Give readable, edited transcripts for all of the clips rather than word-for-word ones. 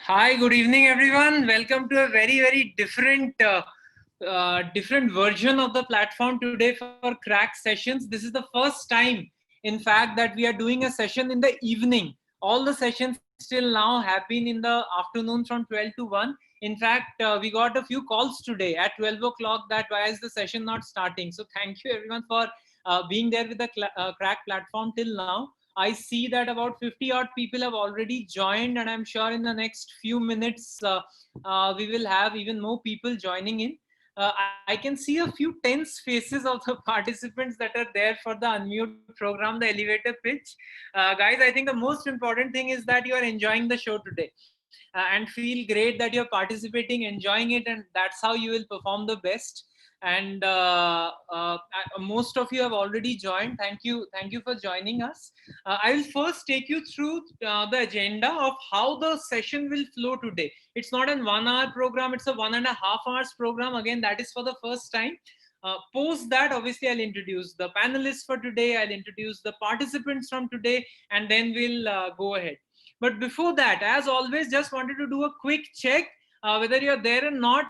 Hi, good evening, everyone. Welcome to a very different version of the platform today for Crack Sessions. This is the first time, in fact, that we are doing a session in the evening. All the sessions till now have been in the afternoon from 12 to 1. In fact, we got a few calls today at 12 o'clock that why is the session not starting. So thank you everyone for being there with the Crack platform till now. I see that about 50 odd people have already joined, and I'm sure in the next few minutes we will have even more people joining in. I can see a few tense faces of the participants that are there for the unmute program, the elevator pitch. Guys, I think the most important thing is that you are enjoying the show today and feel great that you're participating, enjoying it, and that's how you will perform the best. And most of you have already joined. Thank you for joining us. I will first take you through the agenda of how the session will flow today. It's not an 1 hour program, it's a 1.5 hours program. Again, that is for the first time. Post that, obviously, I'll introduce the panelists for today, I'll introduce the participants from today, and then we'll go ahead. But before that, as always, just wanted to do a quick check whether you're there or not.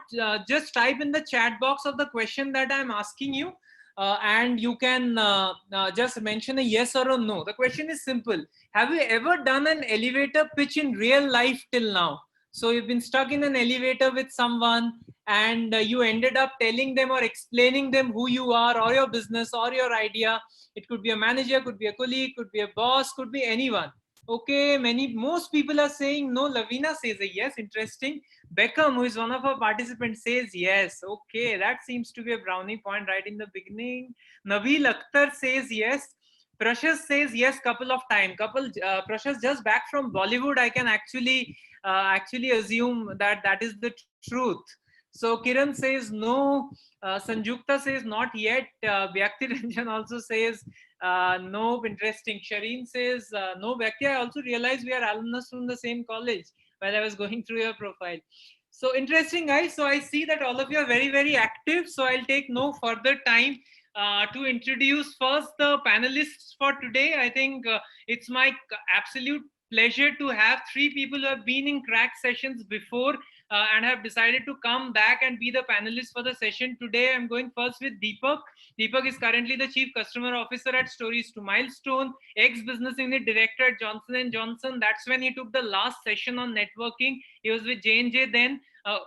Just type in the chat box of the question that I'm asking you. And you can just mention a yes or a no. The question is simple. Have you ever done an elevator pitch in real life till now? So you've been stuck in an elevator with someone and you ended up telling them or explaining them who you are or your business or your idea. It could be a manager, could be a colleague, could be a boss, could be anyone. Okay, most people are saying no. Lavina says a yes. Interesting. Beckham, who is one of our participants, says yes. Okay, that seems to be a brownie point right in the beginning. Nabil Akhtar says yes. Prashas says yes couple of times. Prashas just back from Bollywood. I can actually assume that that is the truth. So Kiran says no. Sanjukta says not yet. Bhyakti Ranjan also says no. Interesting. Shireen says no. Bhyakti, I also realized we are alumnus from the same college while I was going through your profile. So interesting, guys. So I see that all of you are very active. So I'll take no further time to introduce first the panelists for today. I think it's my absolute pleasure to have three people who have been in Crack sessions before and have decided to come back and be the panelists for the session today. I'm going first with Deepak. Deepak is currently the Chief Customer Officer at Stories to Milestone, ex-business unit director at Johnson & Johnson. That's when he took the last session on networking. He was with J&J then.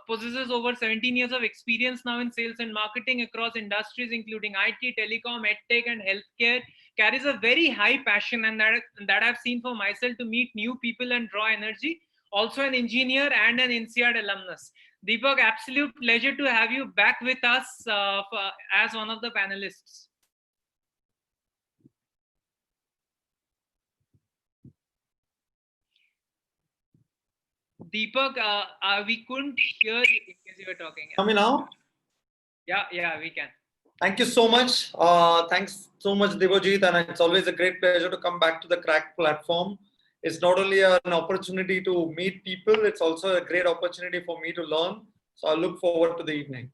Possesses over 17 years of experience now in sales and marketing across industries including IT, telecom, edtech, and healthcare. Carries a very high passion, and that I've seen for myself, to meet new people and draw energy. Also an engineer and an INSEAD alumnus. Deepak, absolute pleasure to have you back with us as one of the panelists. Deepak, we couldn't hear you in case you were talking. Hear me now? Yeah, we can. Thank you so much. Thanks so much, Debojit, and it's always a great pleasure to come back to the Crack platform. It's not only an opportunity to meet people, it's also a great opportunity for me to learn. So I look forward to the evening.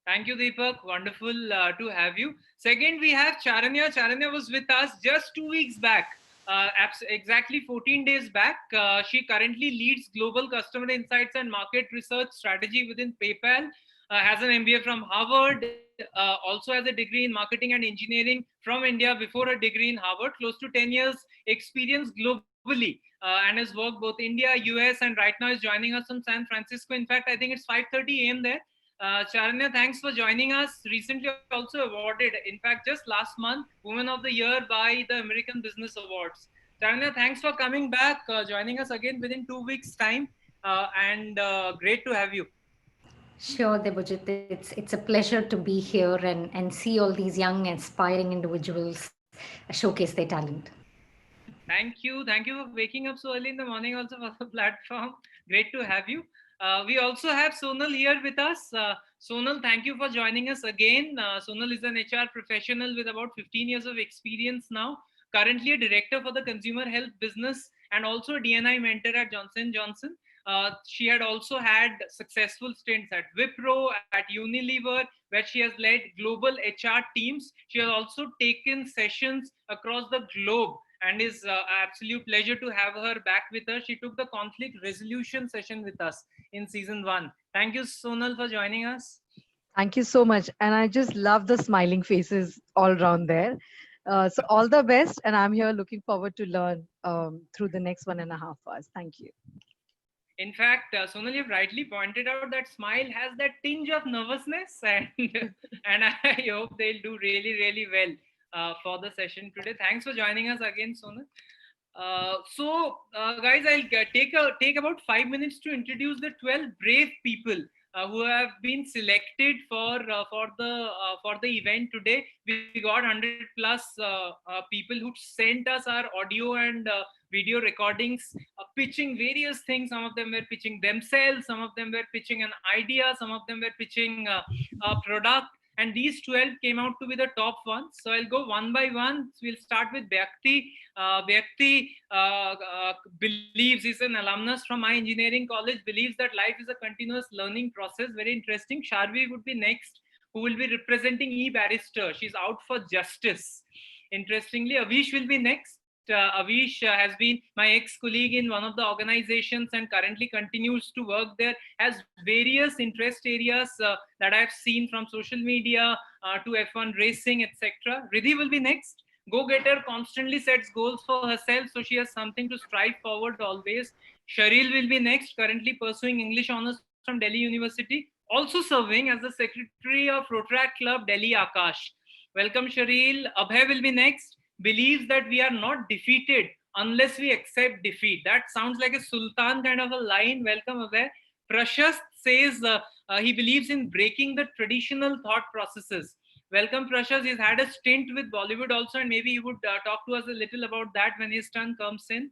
Thank you, Deepak. Wonderful to have you. Second, we have Charanya. Charanya was with us just 2 weeks back. Exactly 14 days back. She currently leads global customer insights and market research strategy within PayPal. Has an MBA from Harvard. Also has a degree in marketing and engineering from India before a degree in Harvard. Close to 10 years experience globally and has worked both India, US, and right now is joining us from San Francisco. In fact, I think it's 5:30 a.m. there. Charanya, thanks for joining us. Recently also awarded, in fact, just last month, Woman of the Year by the American Business Awards. Charanya, thanks for coming back, joining us again within 2 weeks' time, and great to have you. Sure, Debojit. It's a pleasure to be here and see all these young, aspiring individuals showcase their talent. Thank you. Thank you for waking up so early in the morning also for the platform. Great to have you. We also have Sonal here with us. Sonal, thank you for joining us again. Sonal is an HR professional with about 15 years of experience now. Currently a director for the consumer health business and also a DNI mentor at Johnson & Johnson. She had also had successful stints at Wipro, at Unilever, where she has led global HR teams. She has also taken sessions across the globe and it's absolute pleasure to have her back with us. She took the conflict resolution session with us in season 1. Thank you, Sonal, for joining us. Thank you so much. And I just love the smiling faces all around there. So all the best. And I'm here looking forward to learn through the next 1.5 hours. Thank you. In fact, Sonal, you've rightly pointed out that smile has that tinge of nervousness, and and I hope they'll do really, really well for the session today. Thanks for joining us again, Sonal. Guys, I'll take about 5 minutes to introduce the 12 brave people who have been selected for the event today. We got 100 plus people who sent us our audio and video recordings, pitching various things. Some of them were pitching themselves, some of them were pitching an idea, some of them were pitching a product. And these 12 came out to be the top ones. So I'll go one by one. So we'll start with Bhyakti. Bhyakti believes, he's an alumnus from my engineering college, believes that life is a continuous learning process. Very interesting. Sharvi would be next, who will be representing e-barrister. She's out for justice. Interestingly, Avish will be next. Avish has been my ex-colleague in one of the organizations and currently continues to work there, has various interest areas that I've seen, from social media to F1 racing, etc. Riddhi will be next. Go-getter, constantly sets goals for herself, so she has something to strive forward always. Sharil will be next, currently pursuing English honors from Delhi University, also serving as the secretary of Rotaract Club Delhi Akash. Welcome, Sharil. Abhay will be next. Believes that we are not defeated unless we accept defeat. That sounds like a sultan kind of a line. Welcome, Abhay. Prashast says he believes in breaking the traditional thought processes. Welcome, Prashast. He's had a stint with Bollywood also, and maybe he would talk to us a little about that when his turn comes in.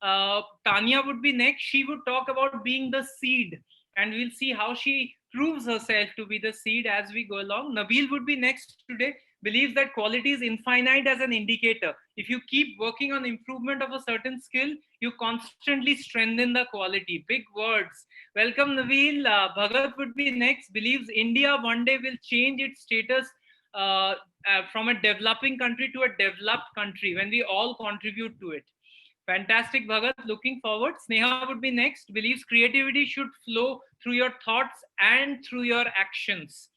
Tanya would be next. She would talk about being the seed, and we'll see how she proves herself to be the seed as we go along. Nabil would be next today. Believes that quality is infinite as an indicator. If you keep working on improvement of a certain skill, you constantly strengthen the quality. Big words. Welcome, Nabil. Bhagat would be next. Believes India one day will change its status from a developing country to a developed country when we all contribute to it. Fantastic, Bhagat. Looking forward. Sneha would be next. Believes creativity should flow through your thoughts and through your actions.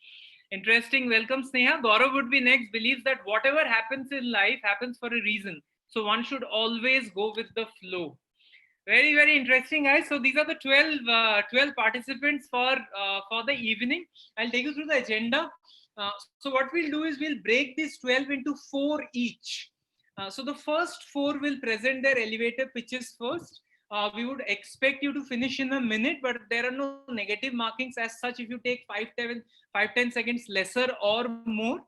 Interesting. Welcome, Sneha. Gaurav would be next. Believes that whatever happens in life happens for a reason. So one should always go with the flow. Very, very interesting, guys. So these are the 12 participants for the evening. I'll take you through the agenda. So what we'll do is we'll break these 12 into 4 each. So the first 4 will present their elevator pitches first. We would expect you to finish in a minute, but there are no negative markings as such if you take 5-10 seconds lesser or more.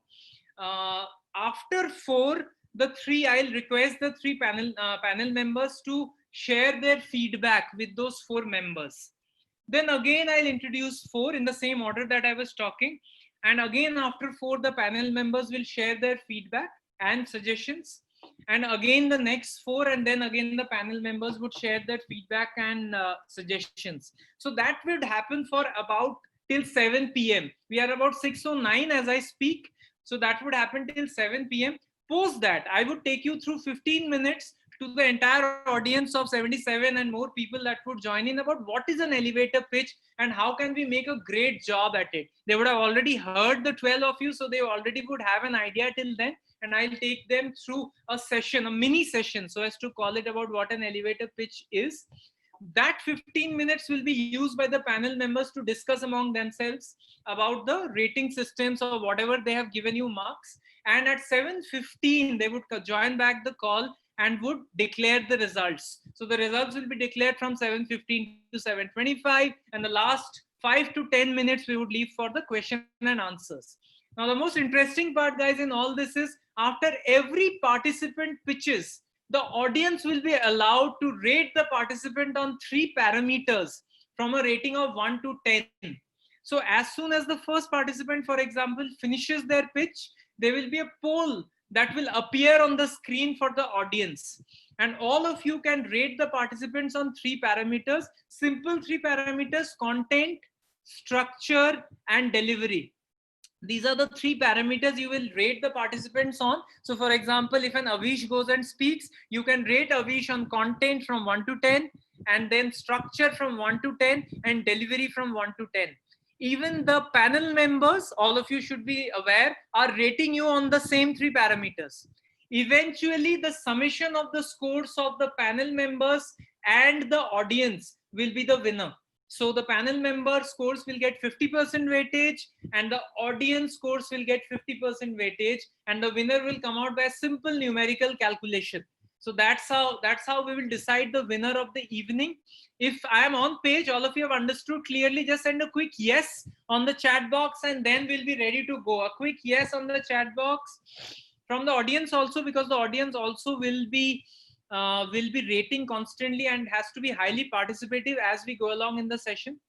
After 4, I'll request the 3 panel members to share their feedback with those 4 members. Then again, I'll introduce 4 in the same order that I was talking. And again, after 4, the panel members will share their feedback and suggestions. And again, the next 4, and then again, the panel members would share their feedback and suggestions. So that would happen for about till 7 p.m. We are about 6:09 as I speak. So that would happen till 7 p.m. Post that, I would take you through 15 minutes to the entire audience of 77 and more people that would join in about what is an elevator pitch and how can we make a great job at it. They would have already heard the 12 of you, so they already would have an idea till then. And I'll take them through a session, a mini session, so as to call it, about what an elevator pitch is. That 15 minutes will be used by the panel members to discuss among themselves about the rating systems or whatever they have given you marks. And at 7:15, they would join back the call and would declare the results. So the results will be declared from 7:15 to 7:25. And the last 5 to 10 minutes, we would leave for the question and answers. Now, the most interesting part, guys, in all this is after every participant pitches, the audience will be allowed to rate the participant on 3 parameters from a rating of 1 to 10. So as soon as the first participant, for example, finishes their pitch, there will be a poll that will appear on the screen for the audience. And all of you can rate the participants on 3 parameters, simple 3 parameters: content, structure, and delivery. These are the 3 parameters you will rate the participants on. So for example, if an Avish goes and speaks, you can rate Avish on content from 1 to 10, and then structure from 1 to 10, and delivery from 1 to 10. Even the panel members, all of you should be aware, are rating you on the same 3 parameters. Eventually, the summation of the scores of the panel members and the audience will be the winner. So the panel member scores will get 50% weightage, and the audience scores will get 50% weightage, and the winner will come out by a simple numerical calculation. So that's how we will decide the winner of the evening. If I am on page, all of you have understood clearly, just send a quick yes on the chat box, and then we'll be ready to go. A quick yes on the chat box from the audience also, because the audience also will be rating constantly and has to be highly participative as we go along in the session.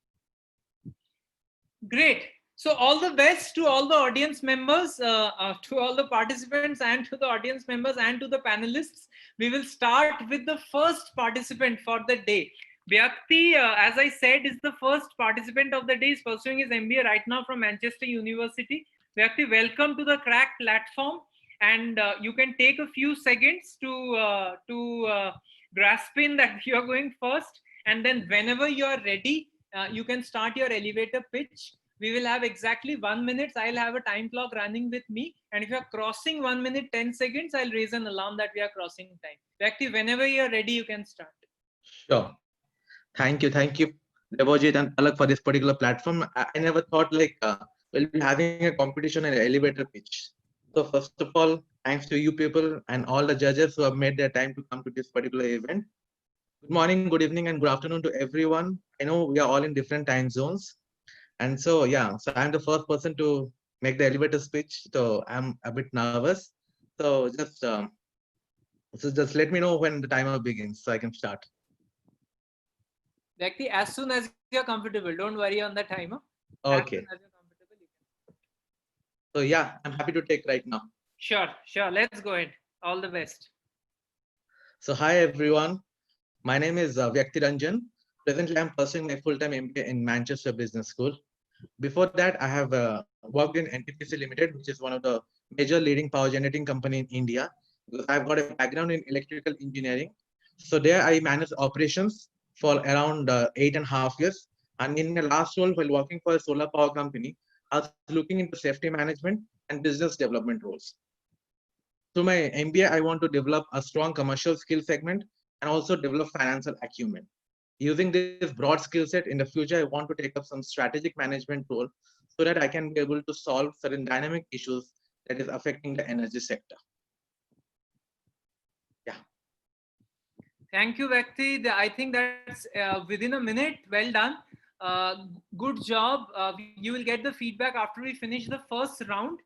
Great. So all the best to all the audience members, to all the participants, and to the audience members, and to the panelists. We will start with the first participant for the day. Vyakti, as I said, is the first participant of the day. Is pursuing his MBA right now from Manchester University. Vyakti, welcome to the Crack platform. And you can take a few seconds to grasp in that you are going first, and then whenever you are ready, you can start your elevator pitch. We will have exactly 1 minute. I'll have a time clock running with me, and if you are crossing 1 minute 10 seconds, I'll raise an alarm that we are crossing time. Vyakti, whenever you are ready, you can start. Sure. Thank you, Debojit and Palak, for this particular platform. I never thought we'll be having a competition in an elevator pitch. So first of all, thanks to you people and all the judges who have made their time to come to this particular event. Good morning, good evening, and good afternoon to everyone. I know we are all in different time zones. And so, yeah, so I'm the first person to make the elevator speech. So I'm a bit nervous. So just let me know when the timer begins so I can start. Vyakti, as soon as you're comfortable, don't worry on the timer. Okay. So yeah, I'm happy to take right now. Sure. Let's go ahead. All the best. So hi everyone. My name is Vyakti Ranjan. Presently, I'm pursuing my full-time MBA in Manchester Business School. Before that, I have worked in NTPC Limited, which is one of the major leading power generating company in India. I've got a background in electrical engineering. So there I managed operations for around 8.5 years. And in the last role, while working for a solar power company, I was looking into safety management and business development roles. Through my MBA, I want to develop a strong commercial skill segment and also develop financial acumen. Using this broad skill set in the future, I want to take up some strategic management role so that I can be able to solve certain dynamic issues that is affecting the energy sector. Yeah. Thank you, Vyakti. I think that's within a minute. Well done. Good job. You will get the feedback after we finish the first round.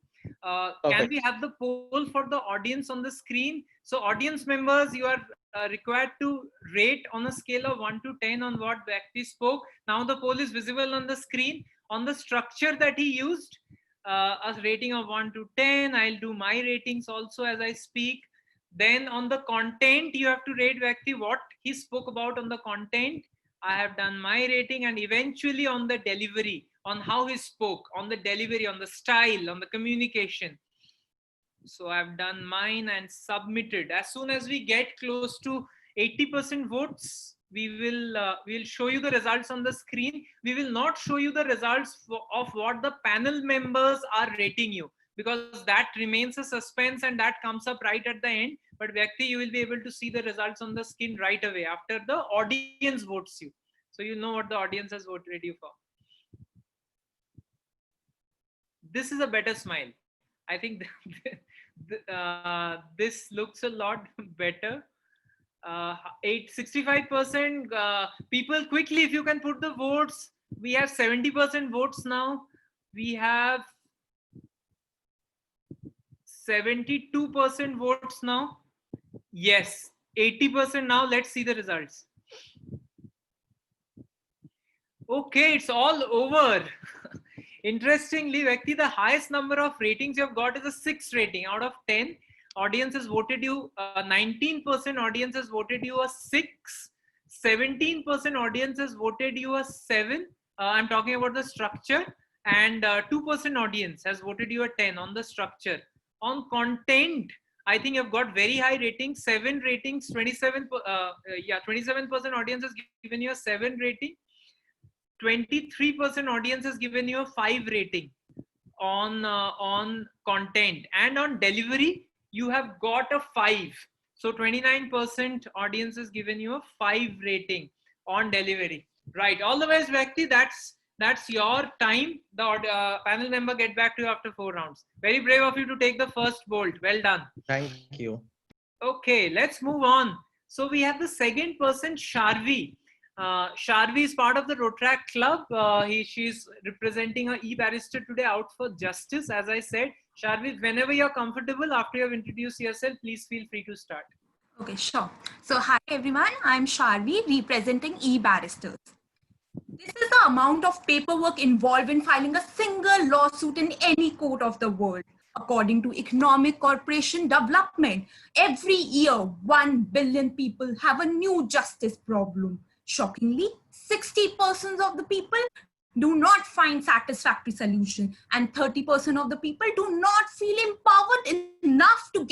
Can we have the poll for the audience on the screen? So audience members, you are required to rate on a scale of 1 to 10 on what Vyakti spoke. Now the poll is visible on the screen. On the structure that he used, a rating of 1 to 10. I'll do my ratings also as I speak. Then on the content, you have to rate Vyakti what he spoke about on the content. I have done my rating, and eventually on the delivery, on how he spoke, on the delivery, on the style, on the communication. So I've done mine and submitted. As soon as we get close to 80% votes, we'll show you the results on the screen. We will not show you the results of what the panel members are rating you, because that remains a suspense and that comes up right at the end. But Vyakti, you will be able to see the results on the screen right away after the audience votes you. So you know what the audience has voted you for. This is a better smile. I think this looks a lot better. 65% people, quickly, if you can put the votes. We have 70% votes now. We have 72% votes now. Yes, 80% now. Let's see the results. Okay, it's all over. Interestingly, Vyakti, the highest number of ratings you have got is a 6 rating out of 10. Audience has voted you, 19% audience has voted you a 6. 17% audience has voted you a 7. I'm talking about the structure. and 2% audience has voted you a 10 on the structure. On content, I think you've got very high ratings, 7 ratings, 27%, 27% audience has given you a 7 rating. 23% audience has given you a 5 rating on content, and on delivery you have got a 5. So 29% audience has given you a 5 rating on delivery. Right, all the best, Vyakti. That's your time. The panel member get back to you after 4 rounds. Very brave of you to take the first bolt. Well done. Thank you. Okay, let's move on. So we have the second person, Sharvi. Sharvi is part of the Rotaract Club. She's representing a e-barrister today out for justice. As I said, Sharvi, whenever you're comfortable, after you've introduced yourself, please feel free to start. Okay, sure. So hi everyone, I'm Sharvi representing e-barristers. This is the amount of paperwork involved in filing a single lawsuit in any court of the world. According to Economic Corporation Development, every year 1 billion people have a new justice problem. Shockingly, 60% of the people do not find satisfactory solution, and 30% of the people do not feel empowered enough to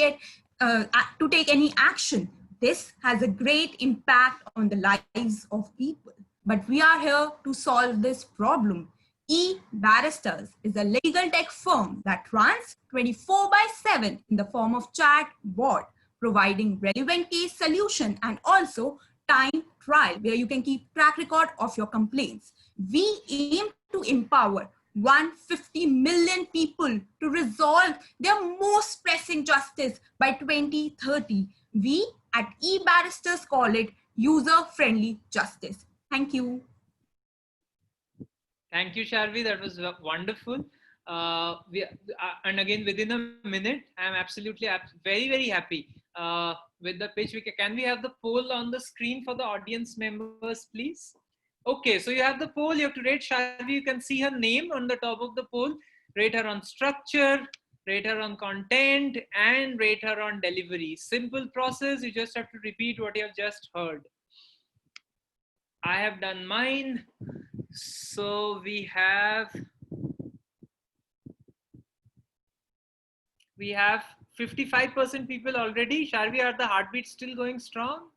take any action. This has a great impact on the lives of people. But we are here to solve this problem. E-Barristers is a legal tech firm that runs 24/7 in the form of chat bot, providing relevant case solution and also time trial where you can keep track record of your complaints. We aim to empower 150 million people to resolve their most pressing justice by 2030. We at e-Barristers call it user-friendly justice. Thank you. Thank you, Sharvi. That was wonderful. And again, within a minute, I'm absolutely very, very happy with the pitch. Can we have the poll on the screen for the audience members, please? Okay, so you have the poll. You have to rate Sharvi. You can see her name on the top of the poll. Rate her on structure, rate her on content, and rate her on delivery. Simple process. You just have to repeat what you have just heard. I have done mine. So we have 55% people already. Sharvi, are the heartbeats still going strong?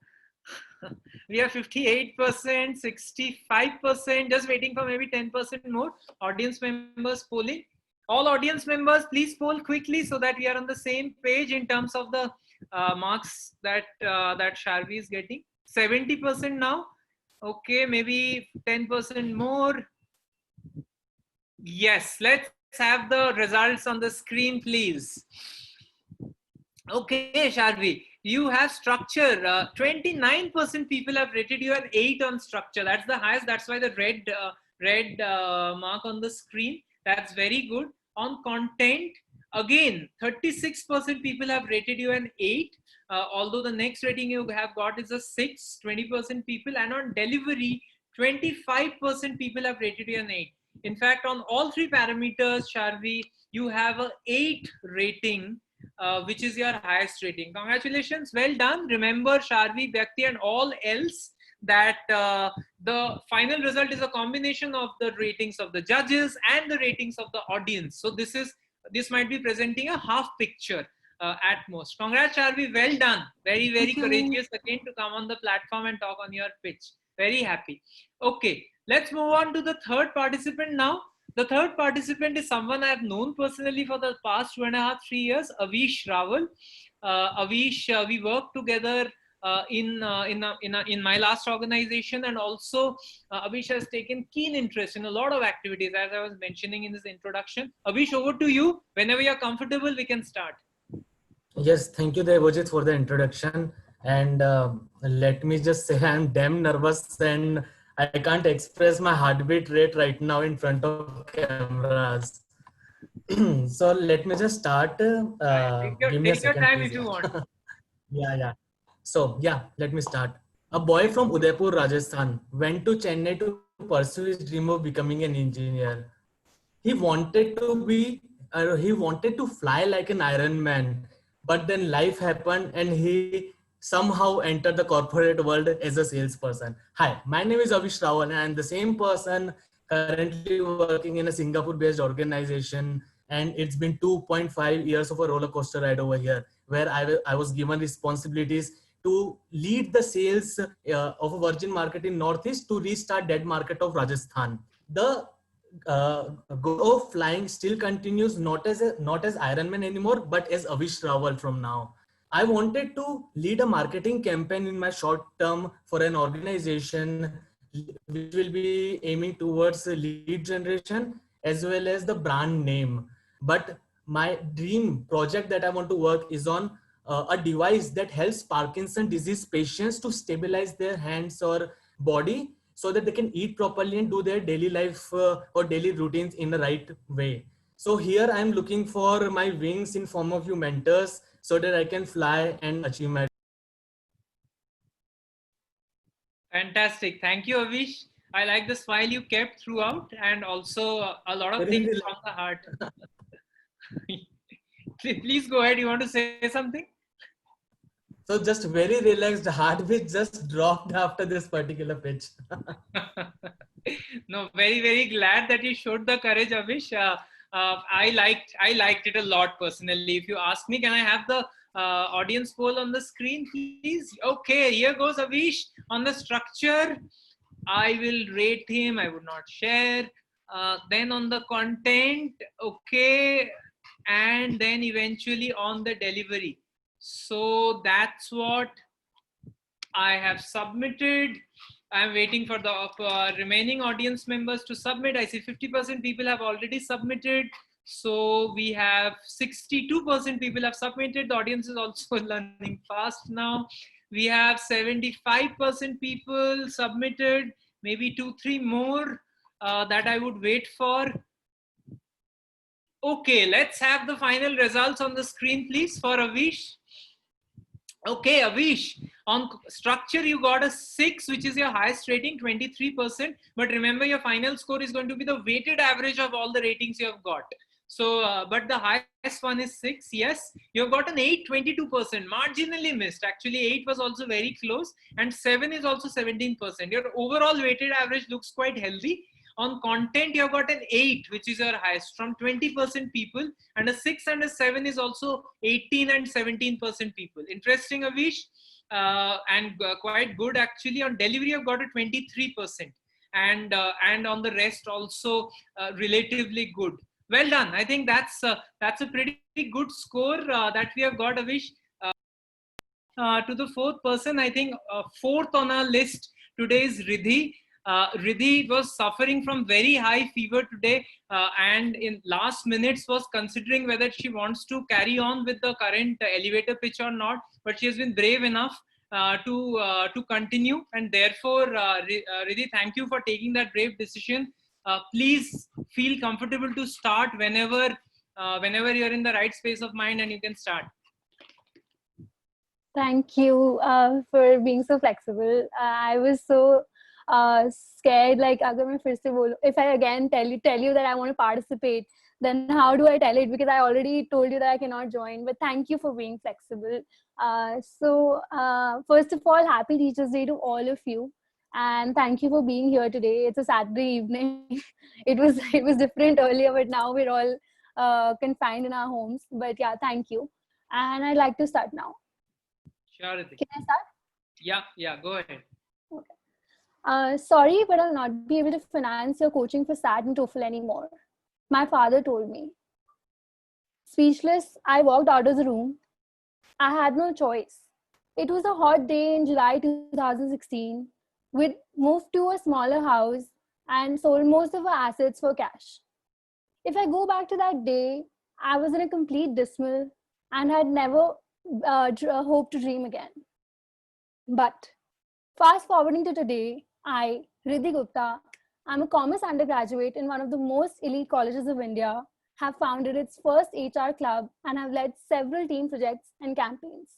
We have 58%, 65%, just waiting for maybe 10% more audience members polling. All audience members, please poll quickly so that we are on the same page in terms of the marks that Sharvi is getting. 70% now. Okay, maybe 10% more. Yes, let's have the results on the screen, please. Okay, Sharvi, you have structure. 29% people have rated you an 8 on structure. That's the highest. That's why the red mark on the screen. That's very good. On content, again, 36% people have rated you an 8. Although the next rating you have got is a 6, 20% people. And on delivery, 25% people have rated you an 8. In fact, on all 3 parameters, Sharvi, you have a 8 rating, which is your highest rating. Congratulations, well done. Remember, Sharvi, Vyakti, and all else, that the final result is a combination of the ratings of the judges and the ratings of the audience. So this might be presenting a half picture at most. Congrats, Sharvi, well done. Very, very courageous again to come on the platform and talk on your pitch. Very happy. Okay, let's move on to the third participant now. The third participant is someone I have known personally for the past 2.5-3 years, Avish Rawal. Avish, we worked together in my last organization, and also Avish has taken keen interest in a lot of activities, as I was mentioning in this introduction. Avish, over to you. Whenever you're comfortable, we can start. Yes, thank you, Devojit, for the introduction. And let me just say I'm damn nervous and I can't express my heartbeat rate right now in front of cameras. So let me just start. Take your time if you want. Yeah. So yeah, let me start. A boy from Udaipur, Rajasthan went to Chennai to pursue his dream of becoming an engineer. He wanted to fly like an Iron Man, but then life happened and he somehow entered the corporate world as a salesperson. Hi, my name is Avish Rawal and I'm the same person currently working in a Singapore-based organization, and it's been 2.5 years of a roller coaster ride over here, where I was given responsibilities to lead the sales of a virgin market in Northeast to restart that market of Rajasthan. The goal of flying still continues, not as Ironman anymore, but as Avish Rawal from now. I wanted to lead a marketing campaign in my short term for an organization which will be aiming towards lead generation as well as the brand name. But my dream project that I want to work is on a device that helps Parkinson disease patients to stabilize their hands or body so that they can eat properly and do their daily life or daily routines in the right way. So here I'm looking for my wings in form of you mentors so that I can fly and achieve my. Fantastic. Thank you, Avish. I like the smile you kept throughout, and also a lot of things from the heart. Please go ahead. You want to say something? So just very relaxed, heartbeat just dropped after this particular pitch. No, very, very glad that you showed the courage, Avish. I liked it a lot personally. If you ask me, can I have the audience poll on the screen, please? Okay, here goes Avish. On the structure, I will rate him. I would not share. Then on the content, okay, and then eventually on the delivery. So that's what I have submitted. I'm waiting for the remaining audience members to submit. I see 50% people have already submitted. So we have 62% people have submitted. The audience is also learning fast now. We have 75% people submitted, maybe 2-3 more that I would wait for. Okay, let's have the final results on the screen, please, for Avish. Okay, Avish, on structure, you got a 6, which is your highest rating, 23%. But remember, your final score is going to be the weighted average of all the ratings you have got. So, but the highest one is 6. Yes, you've got an 8, 22%, marginally missed. Actually, 8 was also very close, and 7 is also 17%. Your overall weighted average looks quite healthy. On content, you've got an 8, which is your highest from 20% people, and a 6 and a 7 is also 18 and 17% people. Interesting, Avish, and quite good actually. On delivery, you've got a 23%, and on the rest also relatively good. Well done. I think that's a pretty good score that we have got, Avish. To the fourth person, I think fourth on our list today is Riddhi. Riddhi was suffering from very high fever today, and in last minutes was considering whether she wants to carry on with the current elevator pitch or not. But she has been brave enough to continue, and therefore, Riddhi, thank you for taking that brave decision. Please feel comfortable to start whenever you're in the right space of mind, and you can start. Thank you for being so flexible. I was so scared, like if I again tell you that I want to participate, then how do I tell it, because I already told you that I cannot join. But thank you for being flexible. So first of all, happy Teachers Day to all of you, and thank you for being here today. It's a Saturday evening. it was different earlier, but now we're all confined in our homes. But yeah, thank you, and I'd like to start now. Sure, Riddhi. Can I start? Yeah, go ahead. Okay. Sorry, but I'll not be able to finance your coaching for SAT and TOEFL anymore. My father told me. Speechless, I walked out of the room. I had no choice. It was a hot day in July 2016. We'd moved to a smaller house and sold most of our assets for cash. If I go back to that day, I was in a complete dismal and had never hoped to dream again. But fast forwarding to today, I, Riddhi Gupta, I'm a commerce undergraduate in one of the most elite colleges of India, have founded its first HR club and have led several team projects and campaigns.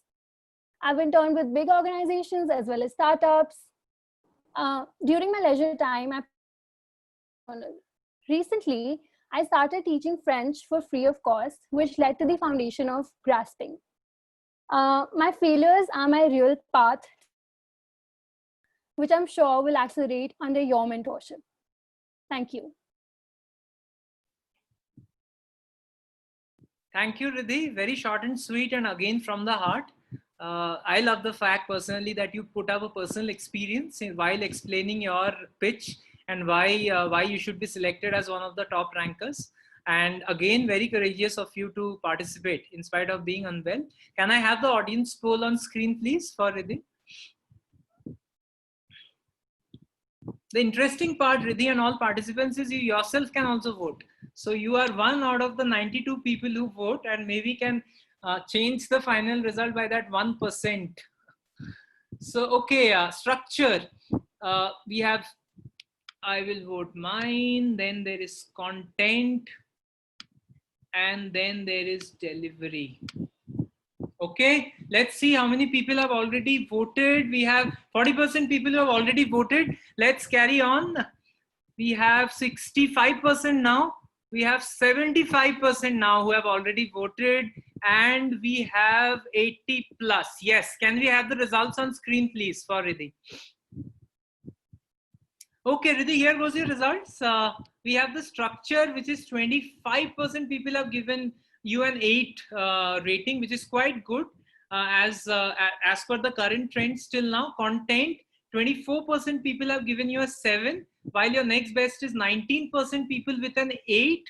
I've interned with big organizations as well as startups. During my leisure time, recently, I started teaching French for free of cost, which led to the foundation of Grasping. My failures are my real path, which I'm sure will accelerate under your mentorship. Thank you. Thank you, Riddhi. Very short and sweet, and again from the heart. I love the fact personally that you put up a personal experience while explaining your pitch and why you should be selected as one of the top rankers. And again, very courageous of you to participate in spite of being unwell. Can I have the audience poll on screen, please, for Riddhi? The interesting part, Riddhi, and all participants is you yourself can also vote. So you are one out of the 92 people who vote, and maybe can change the final result by that 1%. So, okay, structure. We have, I will vote mine, then there is content, and then there is delivery. Okay, let's see how many people have already voted. We have 40% people who have already voted. Let's carry on. We have 65% now. We have 75% now who have already voted, and we have 80 plus. Yes, can we have the results on screen, please, for Riddhi? Okay, Riddhi, here goes your results. We have the structure, which is 25% people have given you an 8 rating, which is quite good as per the current trend still now. Content, 24% people have given you a 7, while your next best is 19% people with an 8.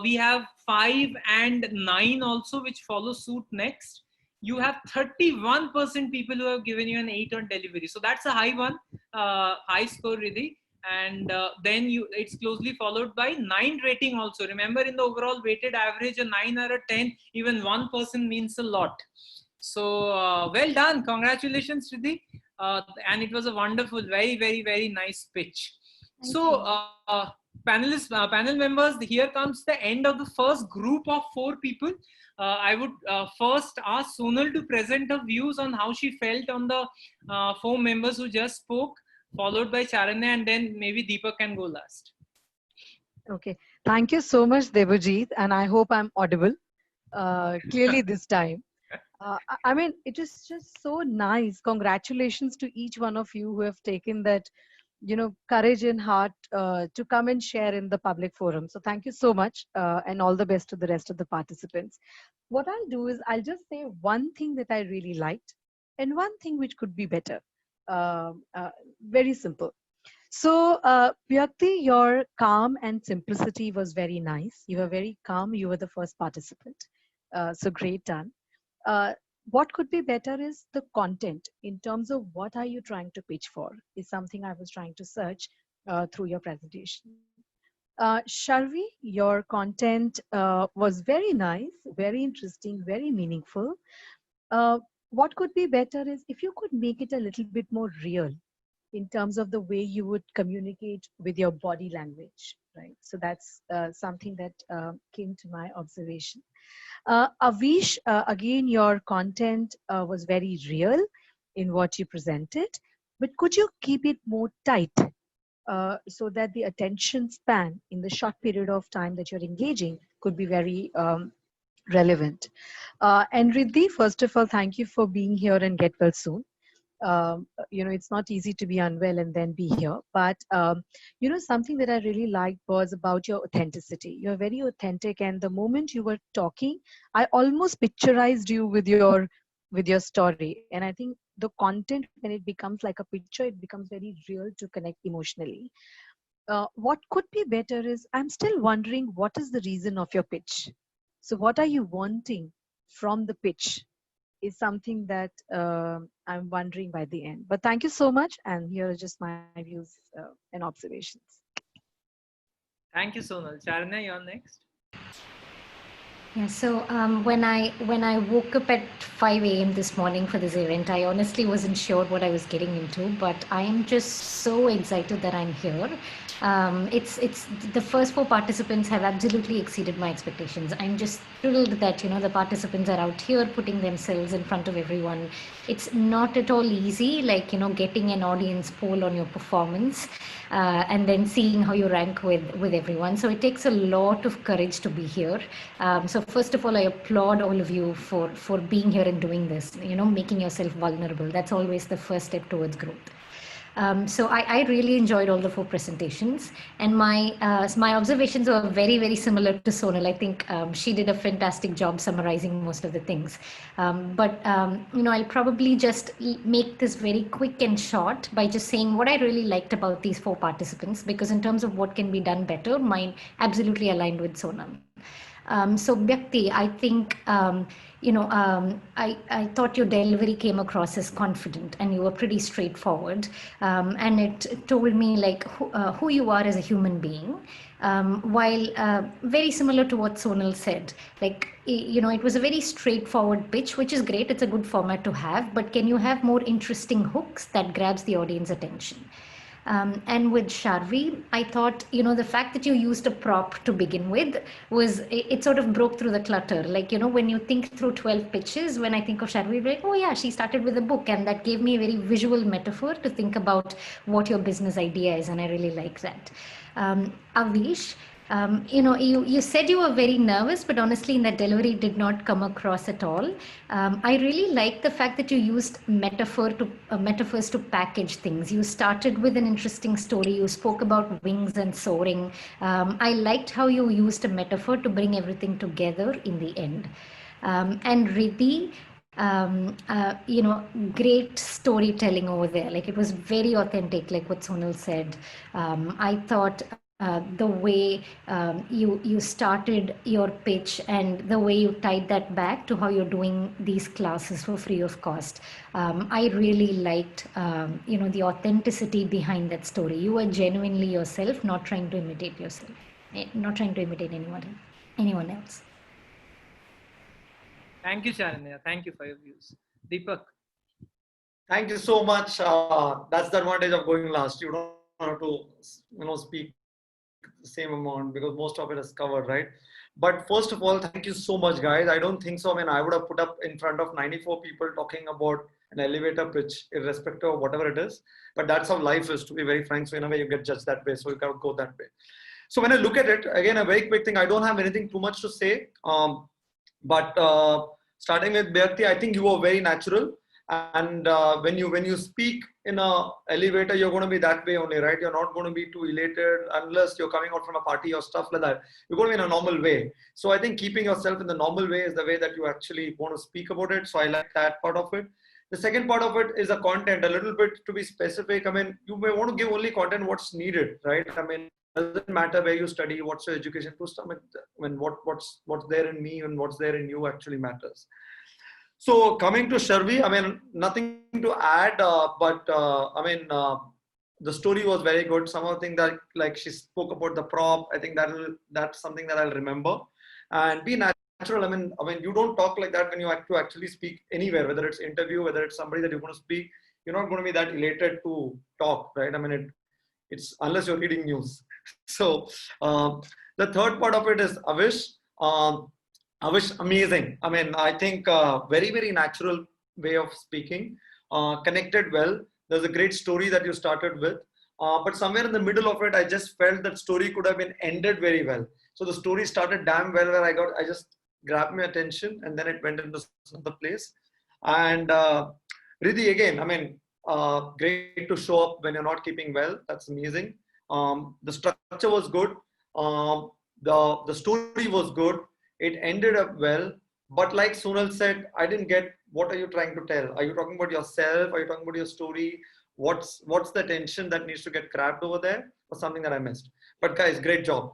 We have 5 and 9 also, which follow suit next. You have 31% people who have given you an 8 on delivery. So that's a high one, high score, Riddhi. And then it's closely followed by 9 rating also. Remember, in the overall weighted average, a 9 or a 10, even one person means a lot. So well done. Congratulations, Riddhi. And it was a wonderful, very, very, very nice pitch. Panel members, here comes the end of the first group of 4 people. I would first ask Sonal to present her views on how she felt on the 4 members who just spoke, followed by Charanya, and then maybe Deepak can go last. Okay, thank you so much, Debojit, and I hope I'm audible clearly this time. I mean, it is just so nice. Congratulations to each one of you who have taken that, courage and heart to come and share in the public forum. So thank you so much, and all the best to the rest of the participants. What I'll do is I'll just say one thing that I really liked and one thing which could be better. Very simple. So, Vyakti, your calm and simplicity was very nice. You were very calm. You were the first participant. So great done. What could be better is the content in terms of what are you trying to pitch for is something I was trying to search through your presentation. Sharvi, your content was very nice, very interesting, very meaningful. What could be better is if you could make it a little bit more real in terms of the way you would communicate with your body language, right? So that's something that came to my observation. Avish, again, your content was very real in what you presented, but could you keep it more tight so that the attention span in the short period of time that you're engaging could be very relevant. And Riddhi, first of all, thank you for being here and get well soon. It's not easy to be unwell and then be here, but something that I really liked was about your authenticity. You're very authentic, and the moment you were talking, I almost picturized you with your story. And I think the content, when it becomes like a picture, it becomes very real to connect emotionally. What could be better is I'm still wondering what is the reason of your pitch. So what are you wanting from the pitch is something that I'm wondering by the end. But thank you so much. And here are just my views and observations. Thank you, Sonal. Charanya, you're next. Yeah, so when I woke up at 5 a.m. this morning for this event, I honestly wasn't sure what I was getting into, but I am just so excited that I'm here. It's the first 4 participants have absolutely exceeded my expectations. I'm just thrilled that the participants are out here putting themselves in front of everyone. It's not at all easy, like getting an audience poll on your performance and then seeing how you rank with everyone. So it takes a lot of courage to be here. So first of all, I applaud all of you for being here and doing this. Making yourself vulnerable. That's always the first step towards growth. So I really enjoyed all the 4 presentations, and my observations were very, very similar to Sonal. I think she did a fantastic job summarizing most of the things. I'll probably just make this very quick and short by just saying what I really liked about these 4 participants, because in terms of what can be done better, mine absolutely aligned with Sonal. So Bhyakti, I think, I thought your delivery came across as confident and you were pretty straightforward. And it told me like who you are as a human being. While very similar to what Sonal said, like, it was a very straightforward pitch, which is great. It's a good format to have, but can you have more interesting hooks that grabs the audience attention? And with Sharvi, I thought, the fact that you used a prop to begin with it sort of broke through the clutter. Like, when you think through 12 pitches, when I think of Sharvi, I'm like, oh yeah, she started with a book. And that gave me a very visual metaphor to think about what your business idea is. And I really like that. Avish, you said you were very nervous, but honestly, in that delivery, did not come across at all. I really like the fact that you used metaphors to package things. You started with an interesting story. You spoke about wings and soaring. I liked how you used a metaphor to bring everything together in the end. And Riddhi, great storytelling over there. Like, it was very authentic, like what Sonal said. I thought the way you started your pitch and the way you tied that back to how you're doing these classes for free of cost. I really liked, the authenticity behind that story. You were genuinely yourself, not trying to imitate yourself, not trying to imitate anyone else. Thank you, Sharanya. Thank you for your views. Deepak. Thank you so much. That's the advantage of going last. You don't have to, speak the same amount because most of it is covered, right? But first of all, thank you so much, guys. I don't think so. I mean, I would have put up in front of 94 people talking about an elevator pitch, irrespective of whatever it is. But that's how life is, to be very frank. So in a way, you get judged that way. So you got to go that way. So when I look at it, again, a very quick thing. I don't have anything too much to say. But starting with Bhyakti, I think you were very natural. And when you speak in a elevator, you're going to be that way only, right? You're not going to be too elated unless you're coming out from a party or stuff like that. You're going to be in a normal way. So I think keeping yourself in the normal way is the way that you actually want to speak about it. So I like that part of it. The second part of it is the content, a little bit to be specific. I mean, you may want to give only content what's needed, right? I mean, it doesn't matter where you study, what's your education to stomach. I mean, what's there in me and what's there in you actually matters. So coming to Sharvi, I mean, nothing to add, but the story was very good. Some of the things that, like, she spoke about the prop, I think that's something that I'll remember. And be natural. I mean, you don't talk like that when you have to actually speak anywhere, whether it's interview, whether it's somebody that you're going to speak. You're not going to be that elated to talk, right? I mean, it's unless you're reading news. So the third part of it is Avish. Avish, amazing. I mean, I think very, very natural way of speaking, connected well. There's a great story that you started with, but somewhere in the middle of it, I just felt that story could have been ended very well. So the story started damn well where I just grabbed my attention and then it went into another place. And Riddhi, again, I mean, great to show up when you're not keeping well. That's amazing. The structure was good. The story was good. It ended up well, but like Sonal said, I didn't get what are you trying to tell? Are you talking about yourself? Are you talking about your story? What's the tension that needs to get grabbed over there, or something that I missed? But guys, great job.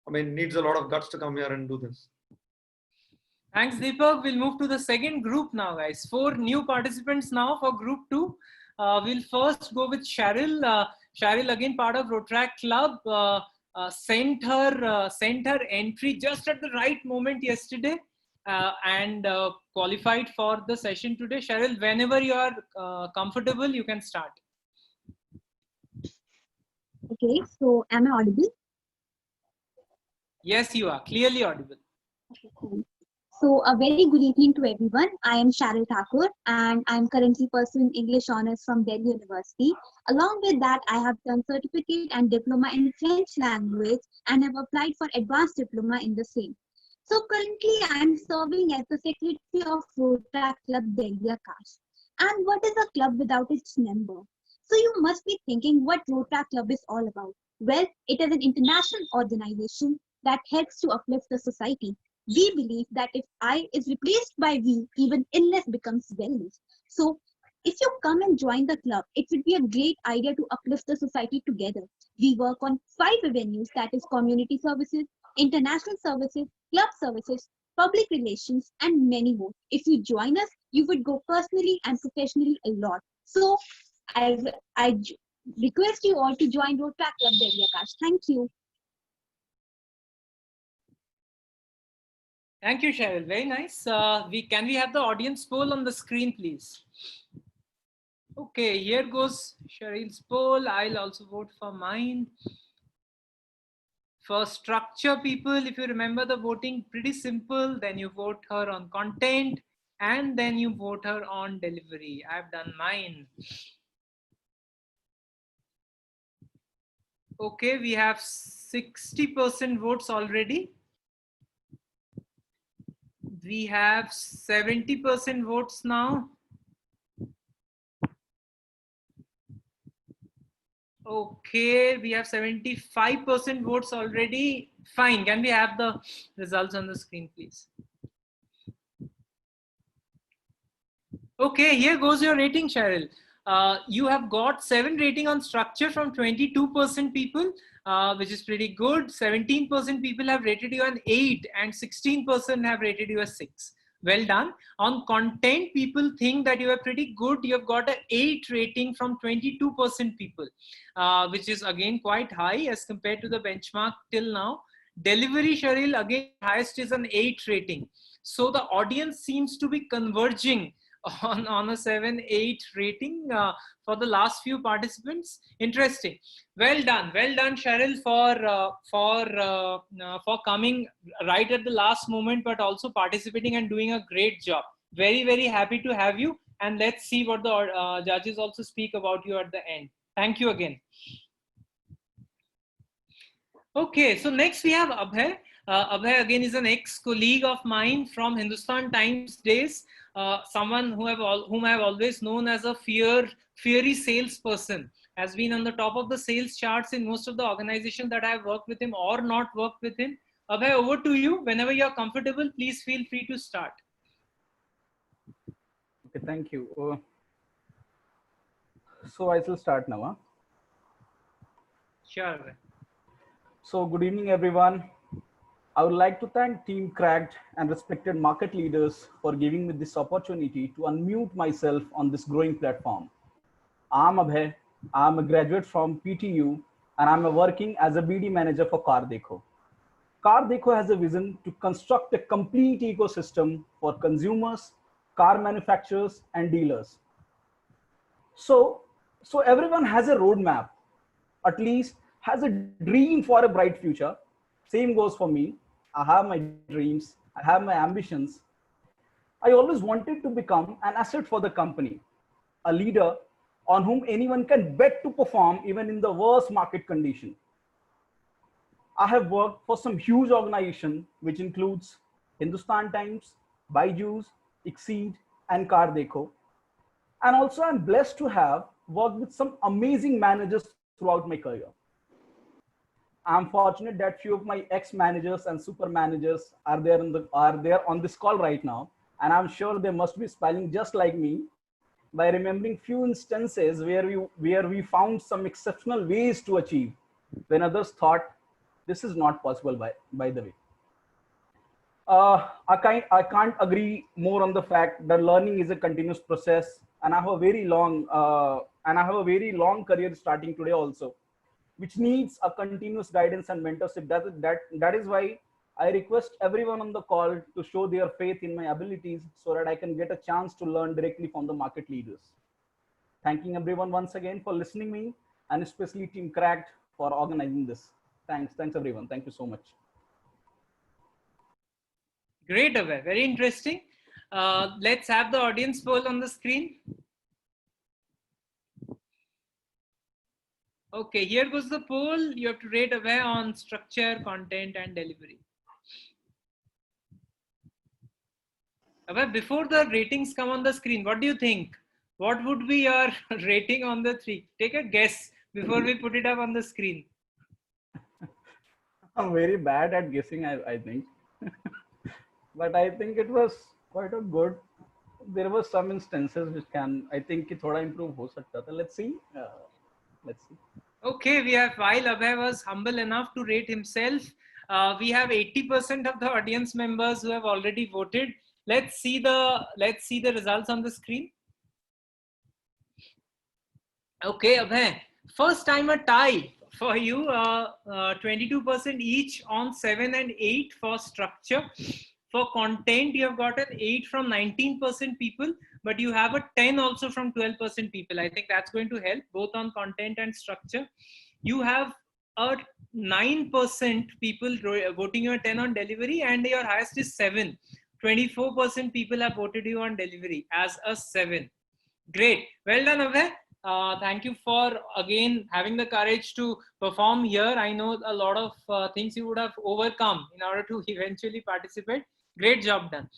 I mean, needs a lot of guts to come here and do this. Thanks, Deepak. We'll move to the second group now, guys. 4 new participants now for group 2. We'll first go with Cheryl. Cheryl, again, part of Rotaract Club. Sent her entry just at the right moment yesterday and qualified for the session today. Cheryl, whenever you are comfortable, you can start. Okay, so am I audible? Yes, you are clearly audible. Okay, cool. So a very good evening to everyone. I am Cheryl Thakur and I am currently pursuing English Honours from Delhi University. Along with that, I have done certificate and diploma in French language and have applied for advanced diploma in the same. So currently I am serving as the secretary of Rotaract Club Delhi Akash. And what is a club without its member? So you must be thinking what Rotaract Club is all about. Well, it is an international organization that helps to uplift the society. We believe that if I is replaced by we, even illness becomes wellness. So if you come and join the club, it would be a great idea to uplift the society together. We work on 5 avenues, that is community services, international services, club services, public relations, and many more. If you join us, you would go personally and professionally a lot. So I request you all to join Rotaract Club Delhi, Akash. Thank you. Thank you, Cheryl. Very nice. Can we have the audience poll on the screen, please? Okay, here goes Cheryl's poll. I'll also vote for mine. For structure, people, if you remember the voting, pretty simple. Then you vote her on content, and then you vote her on delivery. I've done mine. Okay, we have 60% votes already. We have 70% votes now. Okay, we have 75% votes already. Fine. Can we have the results on the screen, please? Okay, here goes your rating, Cheryl. You have got 7 rating on structure from 22% people, which is pretty good. 17% people have rated you an 8 and 16% have rated you a 6. Well done. On content, people think that you are pretty good. You have got an 8 rating from 22% people, which is again quite high as compared to the benchmark till now. Delivery, Cheryl, again, highest is an 8 rating. So the audience seems to be converging on a 7-8 rating for the last few participants. Interesting. Well done, Cheryl, for coming right at the last moment, but also participating and doing a great job. Very, very happy to have you. And let's see what the judges also speak about you at the end. Thank you again. Okay, so next we have Abhay. Abhay again is an ex-colleague of mine from Hindustan Times days. Someone whom I have always known as a fiery salesperson, has been on the top of the sales charts in most of the organizations that I have worked with him or not worked with him. Abhay, over to you. Whenever you are comfortable, please feel free to start. Okay, thank you. So I shall start now. Huh? Sure. So good evening, everyone. I would like to thank Team Cracked and respected market leaders for giving me this opportunity to unmute myself on this growing platform. I'm Abhay. I'm a graduate from PTU and I'm working as a BD manager for Car-Dekho. Car-Dekho has a vision to construct a complete ecosystem for consumers, car manufacturers, and dealers. So everyone has a roadmap, at least has a dream for a bright future. Same goes for me. I have my dreams, I have my ambitions. I always wanted to become an asset for the company, a leader on whom anyone can bet to perform even in the worst market condition. I have worked for some huge organizations, which includes Hindustan Times, Byju's, Exceed, and Car-Dekho. And also I'm blessed to have worked with some amazing managers throughout my career. I'm fortunate that few of my ex-managers and super managers are there on this call right now, and I'm sure they must be smiling just like me by remembering few instances where we found some exceptional ways to achieve when others thought this is not possible. By the way, I can't agree more on the fact that learning is a continuous process, and I have a very long career starting today also, which needs a continuous guidance and mentorship. That is why I request everyone on the call to show their faith in my abilities so that I can get a chance to learn directly from the market leaders. Thanking everyone once again for listening me, and especially Team Cracked for organizing this. Thanks everyone. Thank you so much. Great, Abhay. Very interesting. Let's have the audience poll on the screen. Okay, here goes the poll. You have to rate Abhay on structure, content, and delivery. Abhay, before the ratings come on the screen, what do you think? what would be your rating on the 3? Take a guess before we put it up on the screen. I'm very bad at guessing, I think. But I think it was quite a good. There were some instances which can, I think, it thoda improve ho sakta tha. Let's see. Let's see. Okay, we have, while Abhay was humble enough to rate himself, we have 80% of the audience members who have already voted. Let's see the results on the screen. Okay, Abhay, first time a tie for you, 22% each on 7 and 8 for structure. For content, you have got an 8 from 19% people, but you have a 10 also from 12% people. I think that's going to help both on content and structure. You have a 9% people voting you a 10 on delivery, and your highest is 7. 24% people have voted you on delivery as a 7. Great. Well done, Abhay. Thank you for again having the courage to perform here. I know a lot of things you would have overcome in order to eventually participate. Great job done.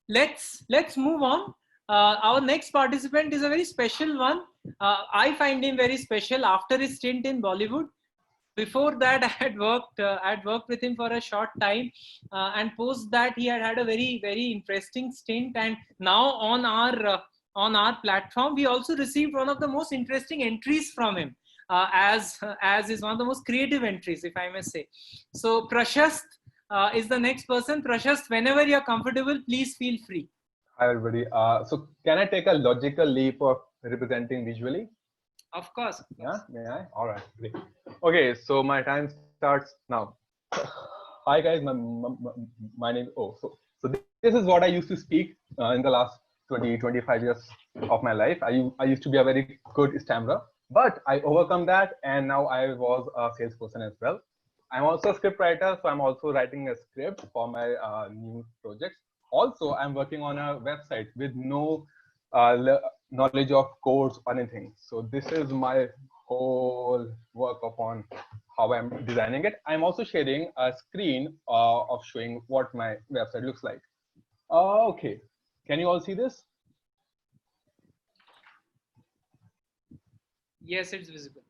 Let's move on. Our next participant is a very special one. I find him very special after his stint in Bollywood. Before that, I had worked with him for a short time, and post that he had a very, very interesting stint. And now on our platform, we also received one of the most interesting entries from him, as is one of the most creative entries, if I may say. So Prashast is the next person. Prashast, whenever you're comfortable, please feel free. Hi everybody. So can I take a logical leap of representing visually? Of course. Yeah, may I? All right, great. Okay, so my time starts now. Hi guys, my name. So this is what I used to speak in the last 20-25 years of my life. I used to be a very good stammerer, but I overcome that, and now I was a salesperson as well. I'm also a script writer, so I'm also writing a script for my new projects. Also, I'm working on a website with no knowledge of codes or anything. So this is my whole work upon how I'm designing it. I'm also sharing a screen of showing what my website looks like. Okay, can you all see this? Yes, it's visible.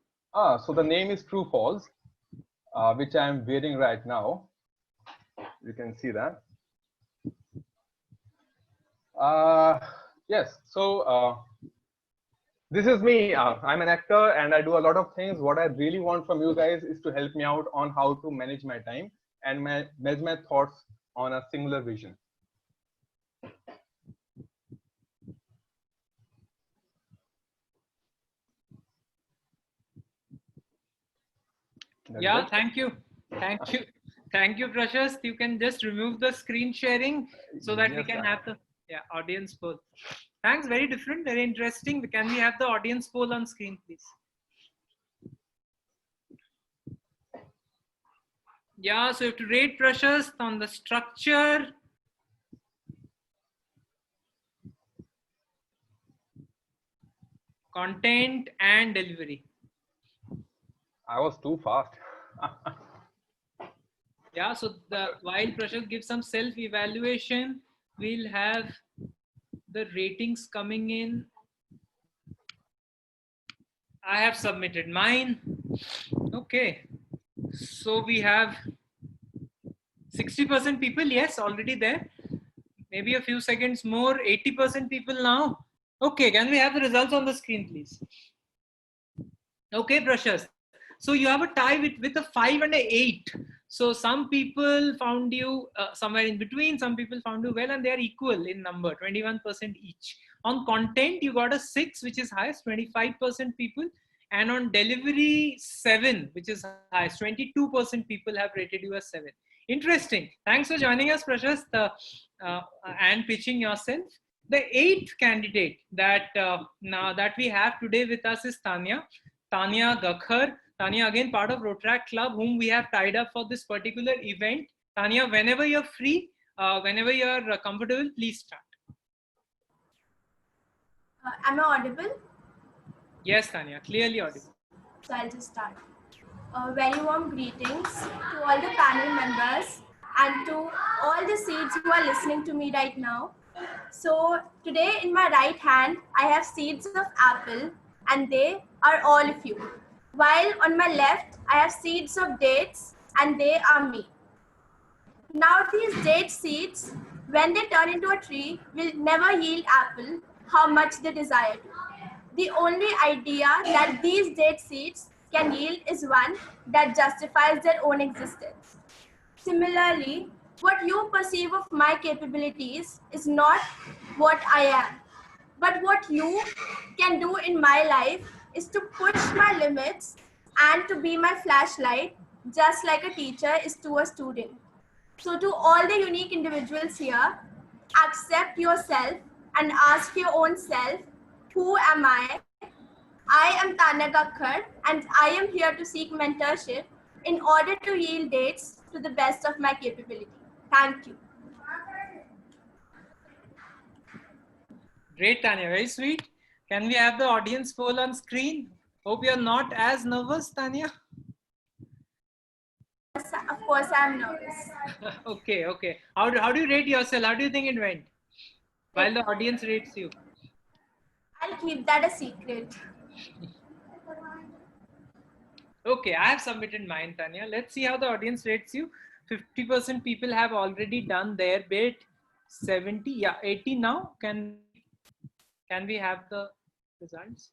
So the name is True False, which I'm wearing right now. You can see that. Yes, so this is me. I'm an actor and I do a lot of things. What I really want from you guys is to help me out on how to manage my time and manage my thoughts on a singular vision. Yeah, thank you. Thank you, Prashast. You can just remove the screen sharing so that we can have the audience poll. Thanks, very different, very interesting. Can we have the audience poll on screen, please? Yeah, so you have to rate Prashast on the structure, content, and delivery. I was too fast. Yeah, so while Prashant gives some self-evaluation, we'll have the ratings coming in. I have submitted mine. Okay, so we have 60% people, yes, already there. Maybe a few seconds more, 80% people now. Okay, can we have the results on the screen, please? Okay, Prashant. So you have a tie with a 5 and an 8. So some people found you somewhere in between, some people found you well, and they are equal in number, 21% each. On content, you got a 6, which is highest, 25% people. And on delivery, 7, which is highest, 22% people have rated you as 7. Interesting. Thanks for joining us, Prashast, and pitching yourself. The 8th candidate that we have today with us is Tanya Gakhar. Tanya, again, part of Rotaract Club, whom we have tied up for this particular event. Tanya, whenever you're free, whenever you're comfortable, please start. Am I audible? Yes, Tanya, clearly audible. So I'll just start. Very warm greetings to all the panel members and to all the seeds who are listening to me right now. So today in my right hand, I have seeds of apple and they are all of you. While on my left, I have seeds of dates and they are me. Now these date seeds, when they turn into a tree, will never yield apple how much they desire to. The only idea that these date seeds can yield is one that justifies their own existence. Similarly, what you perceive of my capabilities is not what I am, but what you can do in my life is to push my limits and to be my flashlight, just like a teacher is to a student. So to all the unique individuals here, accept yourself and ask your own self, who am I? I am Tanya Kakkar and I am here to seek mentorship in order to yield dates to the best of my capability. Thank you. Great, Tanya. Very sweet. Can we have the audience poll on screen? Hope you're not as nervous, Tanya. Of course, I'm nervous. Okay. How do you rate yourself? How do you think it went? While the audience rates you. I'll keep that a secret. Okay, I have submitted mine, Tanya. Let's see how the audience rates you. 50% people have already done their bit. 70, yeah, 80 now. Can we have the results?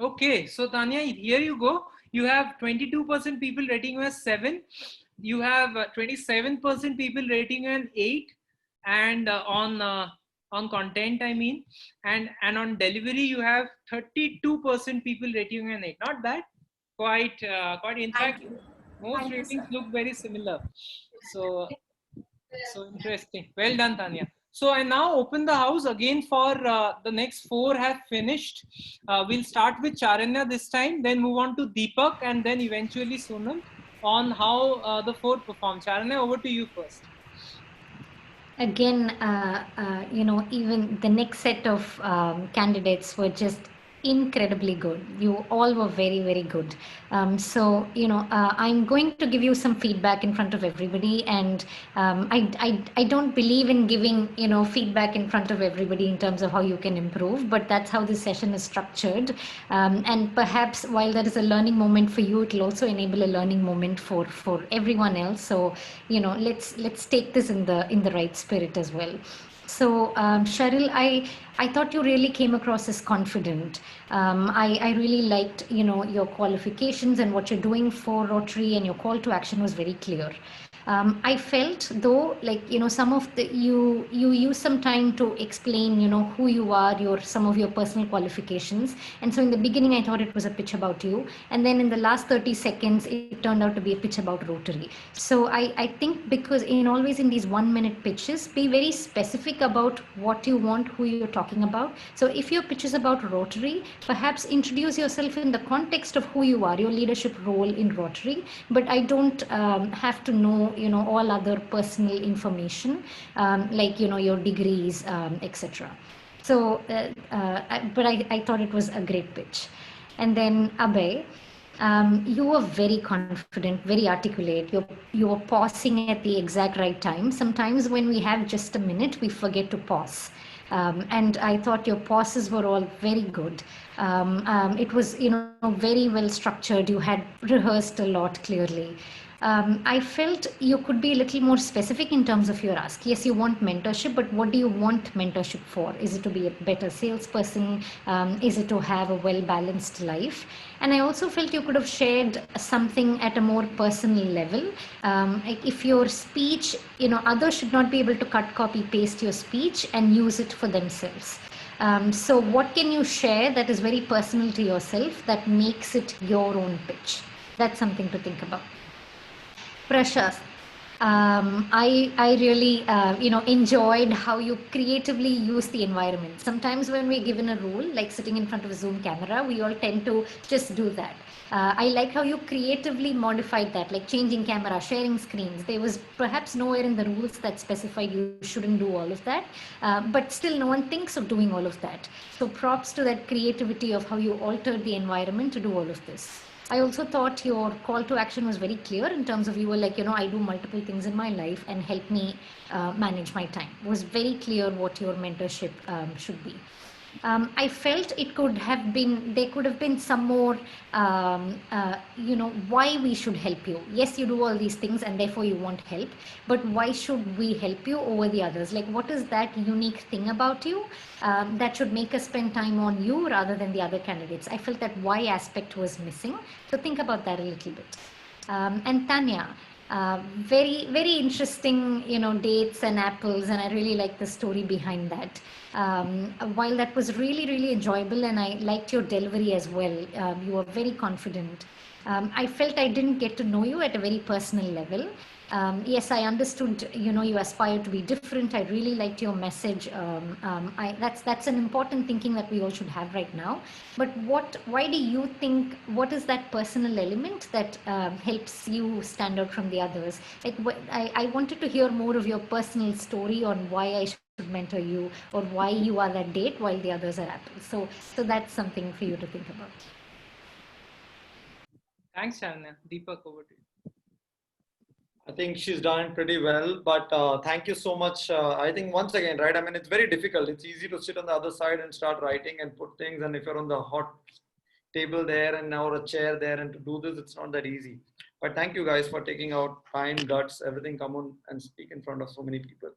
Okay, so Tanya, here you go. You have 22% people rating you as 7. You have 27% people rating you an 8, and on content, I mean, and on delivery, you have 32% people rating you an 8. Not bad. Quite. In fact, most ratings look very similar. So interesting. Well done, Tanya. So I now open the house again for the next 4 have finished. We'll start with Charanya this time, then move on to Deepak, and then eventually Sonal on how the 4 perform. Charanya, over to you first. Again, even the next set of candidates were just incredibly good. You all were very, very good. I'm going to give you some feedback in front of everybody, and I don't believe in giving feedback in front of everybody in terms of how you can improve, but that's how this session is structured. And perhaps while there is a learning moment for you, it will also enable a learning moment for everyone else. So let's take this in the right spirit as well. So Cheryl, I thought you really came across as confident. I really liked your qualifications and what you're doing for Rotary, and your call to action was very clear. I felt though, some of you use some time to explain, who you are, some of your personal qualifications. And so in the beginning, I thought it was a pitch about you. And then in the last 30 seconds, it turned out to be a pitch about Rotary. So I think because always in these 1-minute pitches, be very specific about what you want, who you're talking about. So if your pitch is about Rotary, perhaps introduce yourself in the context of who you are, your leadership role in Rotary. But I don't have to know all other personal information, like your degrees, etc. So but I thought it was a great pitch. And then Abhay, you were very confident, very articulate. You were pausing at the exact right time. Sometimes when we have just a minute, we forget to pause. And I thought your pauses were all very good. It was very well structured. You had rehearsed a lot clearly. I felt you could be a little more specific in terms of your ask. Yes, you want mentorship, but what do you want mentorship for? Is it to be a better salesperson? Is it to have a well-balanced life? And I also felt you could have shared something at a more personal level. If your speech, others should not be able to cut, copy, paste your speech and use it for themselves. So what can you share that is very personal to yourself that makes it your own pitch? That's something to think about. Prashant, I really enjoyed how you creatively use the environment. Sometimes when we're given a role, like sitting in front of a Zoom camera, we all tend to just do that. I like how you creatively modified that, like changing camera, sharing screens. There was perhaps nowhere in the rules that specified you shouldn't do all of that, but still no one thinks of doing all of that. So props to that creativity of how you altered the environment to do all of this. I also thought your call to action was very clear in terms of you were like, I do multiple things in my life and help me manage my time. It was very clear what your mentorship should be. I felt it could have been, there could have been some more, why we should help you. Yes, you do all these things and therefore you want help, but why should we help you over the others? Like, what is that unique thing about you that should make us spend time on you rather than the other candidates? I felt that why aspect was missing. So think about that a little bit. And Tanya, very, very interesting, dates and apples, and I really like the story behind that. While that was really, really enjoyable, and I liked your delivery as well, you were very confident. I felt I didn't get to know you at a very personal level. Yes, I understood, you aspire to be different. I really liked your message. That's an important thinking that we all should have right now. But why do you think, what is that personal element that helps you stand out from the others? I wanted to hear more of your personal story on why I should mentor you, or why you are that date while the others are apples. So that's something for you to think about. Thanks, Sharanya. Deepak, over to you. I think she's done it pretty well, but thank you so much. I think once again, right? I mean, it's very difficult. It's easy to sit on the other side and start writing and put things. And if you're on the hot table there and now a chair there and to do this, it's not that easy. But thank you guys for taking out time, guts, everything, come on and speak in front of so many people.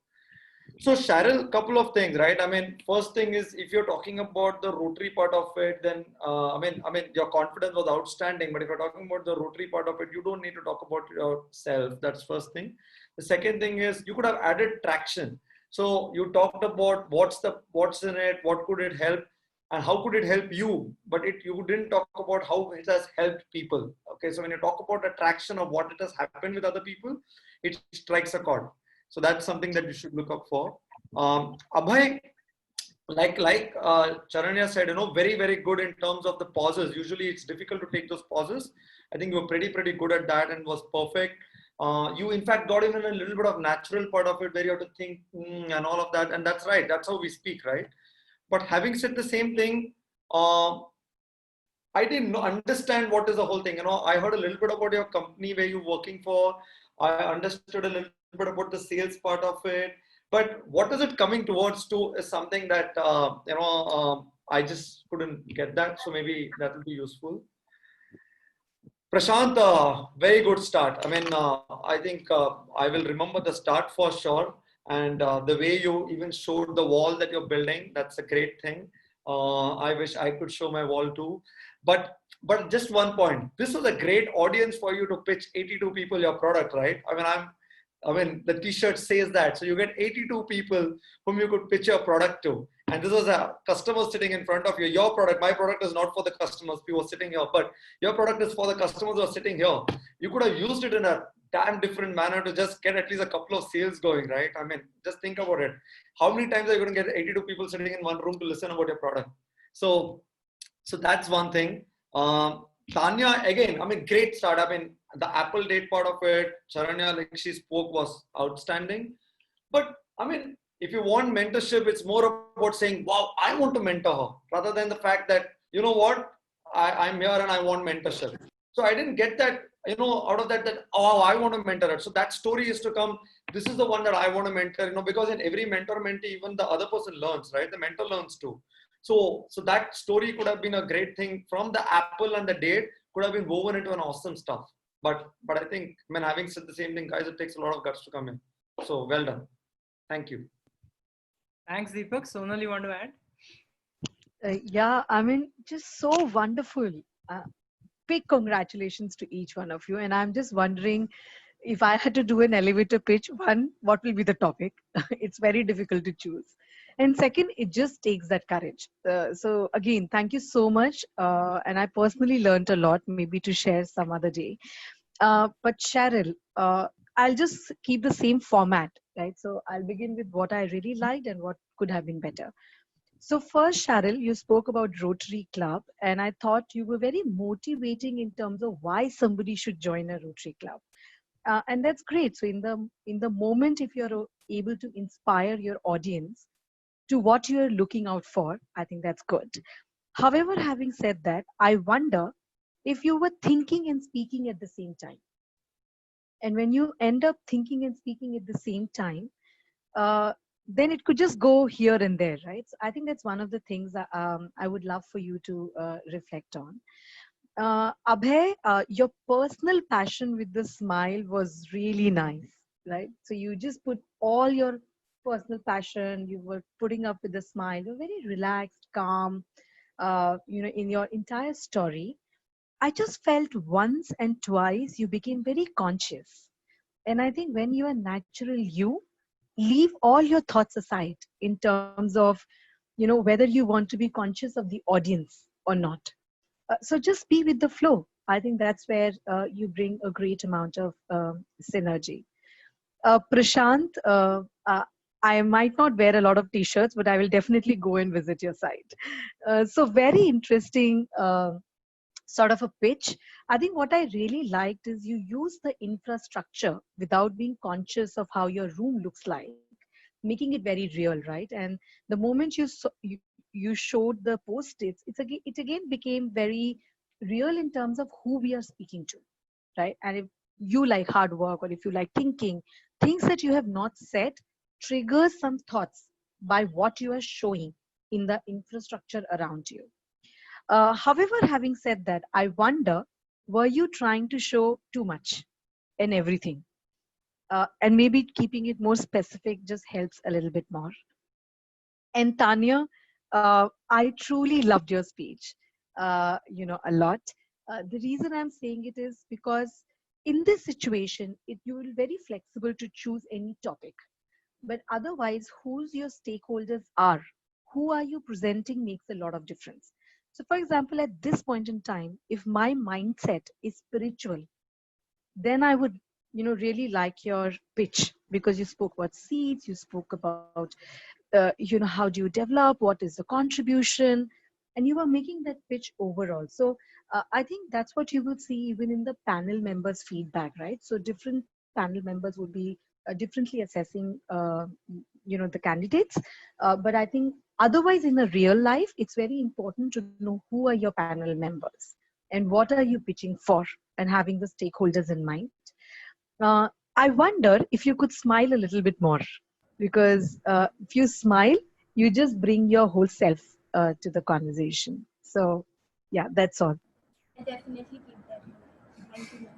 So Cheryl, couple of things, right? I mean, first thing is, if you're talking about the Rotary part of it, then I mean, your confidence was outstanding. But if you're talking about the Rotary part of it, you don't need to talk about yourself. That's first thing. The second thing is, you could have added traction. So you talked about what's in it, what could it help, and how could it help you? But you didn't talk about how it has helped people. Okay, so when you talk about the traction of what it has happened with other people, it strikes a chord. So that's something that you should look up for. Abhay, like Charanya said, very, very good in terms of the pauses. Usually it's difficult to take those pauses. I think you were pretty good at that and was perfect. You in fact got even a little bit of natural part of it where you have to think and all of that. And that's right. That's how we speak, right? But having said the same thing, I didn't understand what is the whole thing. I heard a little bit about your company where you're working for. I understood a little bit about the sales part of it, but what is it coming towards to is something that I just couldn't get that. So maybe that will be useful. Prashant, very good start. I mean, I think I will remember the start for sure, and the way you even showed the wall that you're building, that's a great thing. I wish I could show my wall too. But just one point, this was a great audience for you to pitch 82 people your product, right? I mean, the t-shirt says that. So you get 82 people whom you could pitch your product to. And this was a customer sitting in front of you. Your product, my product is not for the customers who are sitting here, but your product is for the customers who are sitting here. You could have used it in a damn different manner to just get at least a couple of sales going, right? I mean, just think about it. How many times are you going to get 82 people sitting in one room to listen about your product? So that's one thing. Tanya, again, I mean, great start. I mean, the Apple date part of it, Charanya, like she spoke, was outstanding. But I mean, if you want mentorship, it's more about saying, wow, I want to mentor her, rather than the fact that, you know what, I'm here and I want mentorship. So I didn't get that, out of that, oh, I want to mentor her. So that story is to come. This is the one that I want to mentor, because in every mentor-mentee, even the other person learns, right? The mentor learns too. So that story could have been a great thing from the Apple and the date, could have been woven into an awesome stuff. But I think, having said the same thing, guys, it takes a lot of guts to come in. So well done. Thank you. Thanks, Deepak. Sonal, you want to add? Yeah, I mean, just so wonderful. Big congratulations to each one of you. And I'm just wondering, if I had to do an elevator pitch, one, what will be the topic? It's very difficult to choose. And second, it just takes that courage. So again, thank you so much. And I personally learned a lot, maybe to share some other day. But Cheryl, I'll just keep the same format, right? So I'll begin with what I really liked and what could have been better. So first, Cheryl, you spoke about Rotary Club, and I thought you were very motivating in terms of why somebody should join a Rotary Club. And that's great. So in the moment, if you're able to inspire your audience to what you're looking out for, I think that's good. However, having said that, I wonder if you were thinking and speaking at the same time. And when you end up thinking and speaking at the same time, then it could just go here and there, right? So I think that's one of the things that, I would love for you to reflect on. Abhay, your personal passion with the smile was really nice, right? So you just put all your personal passion, you were putting up with a smile, you're very relaxed, calm, in your entire story. I just felt once and twice you became very conscious. And I think when you are natural you, leave all your thoughts aside in terms of, whether you want to be conscious of the audience or not. So just be with the flow. I think that's where you bring a great amount of synergy. Prashant, I might not wear a lot of t-shirts, but I will definitely go and visit your site. So very interesting sort of a pitch. I think what I really liked is you use the infrastructure without being conscious of how your room looks like, making it very real, right? And the moment you showed the post-its, it again became very real in terms of who we are speaking to, right? And if you like hard work or if you like thinking, things that you have not said triggers some thoughts by what you are showing in the infrastructure around you. However, having said that, I wonder, were you trying to show too much and everything? And maybe keeping it more specific just helps a little bit more. And Tanya, I truly loved your speech, a lot. The reason I'm saying it is because in this situation, you will be very flexible to choose any topic. But otherwise, who's your stakeholders are, who are you presenting makes a lot of difference. So for example, at this point in time, if my mindset is spiritual, then I would, really like your pitch, because you spoke about seeds, you spoke about, how do you develop, what is the contribution, and you were making that pitch overall. So I think that's what you will see even in the panel members' feedback, right? So different panel members would be differently assessing, the candidates. But I think otherwise in a real life, it's very important to know who are your panel members and what are you pitching for, and having the stakeholders in mind. I wonder if you could smile a little bit more, because if you smile, you just bring your whole self to the conversation. So yeah, that's all. I definitely keep that in mind. Thank you, ma'am.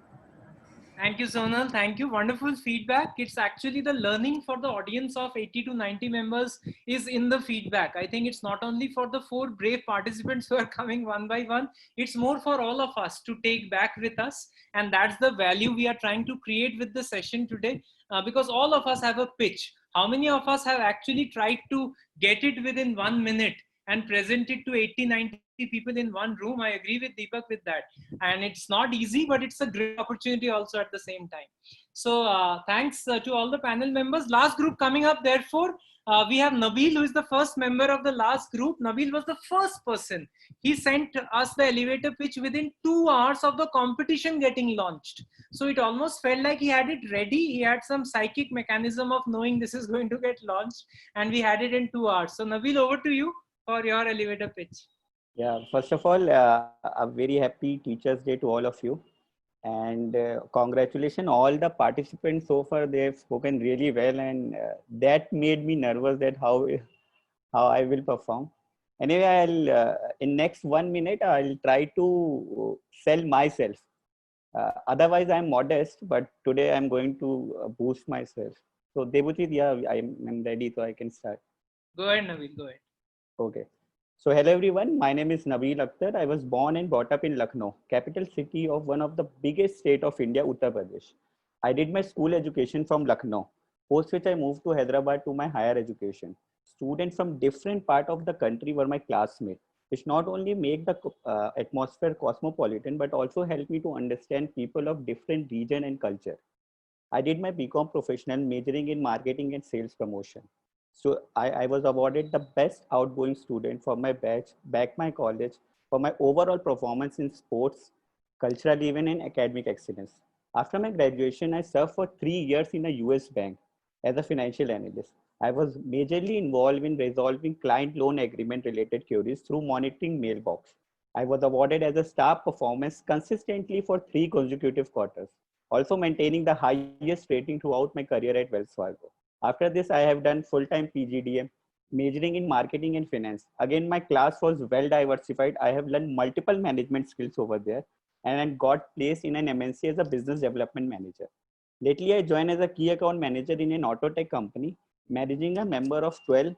Thank you, Sonal. Thank you. Wonderful feedback. It's actually the learning for the audience of 80 to 90 members is in the feedback. I think it's not only for the 4 brave participants who are coming one by one, it's more for all of us to take back with us. And that's the value we are trying to create with the session today, because all of us have a pitch. How many of us have actually tried to get it within 1 minute and present it to 80, 90 people in one room? I agree with Deepak with that. And it's not easy, but it's a great opportunity also at the same time. So thanks to all the panel members. Last group coming up, therefore, we have Nabil, who is the first member of the last group. Nabil was the first person. He sent us the elevator pitch within 2 hours of the competition getting launched. So it almost felt like he had it ready. He had some psychic mechanism of knowing this is going to get launched, and we had it in 2 hours. So Nabil, over to you for your elevator pitch. Yeah, first of all, a very happy Teachers' Day to all of you. And congratulations, all the participants so far. They've spoken really well, and that made me nervous that how I will perform. Anyway, I'll in next 1 minute, I'll try to sell myself. Otherwise, I'm modest, but today I'm going to boost myself. So Debojit, yeah, I'm ready, so I can start. Go ahead, Nabil, go ahead. Okay. So hello everyone, my name is Nabil Akhtar. I was born and brought up in Lucknow, capital city of one of the biggest state of India, Uttar Pradesh. I did my school education from Lucknow, post which I moved to Hyderabad to my higher education. Students from different part of the country were my classmates, which not only make the atmosphere cosmopolitan, but also helped me to understand people of different region and culture. I did my BCom professional majoring in marketing and sales promotion. So I was awarded the best outgoing student for my batch back my college for my overall performance in sports, cultural event, and academic excellence. After my graduation, I served for 3 years in a US bank as a financial analyst. I was majorly involved in resolving client loan agreement related queries through monitoring mailbox. I was awarded as a star performance consistently for 3 consecutive quarters, also maintaining the highest rating throughout my career at Wells Fargo. After this, I have done full-time PGDM, majoring in marketing and finance. Again, my class was well diversified. I have learned multiple management skills over there and I got placed in an MNC as a business development manager. Lately, I joined as a key account manager in an auto tech company, managing a member of 12.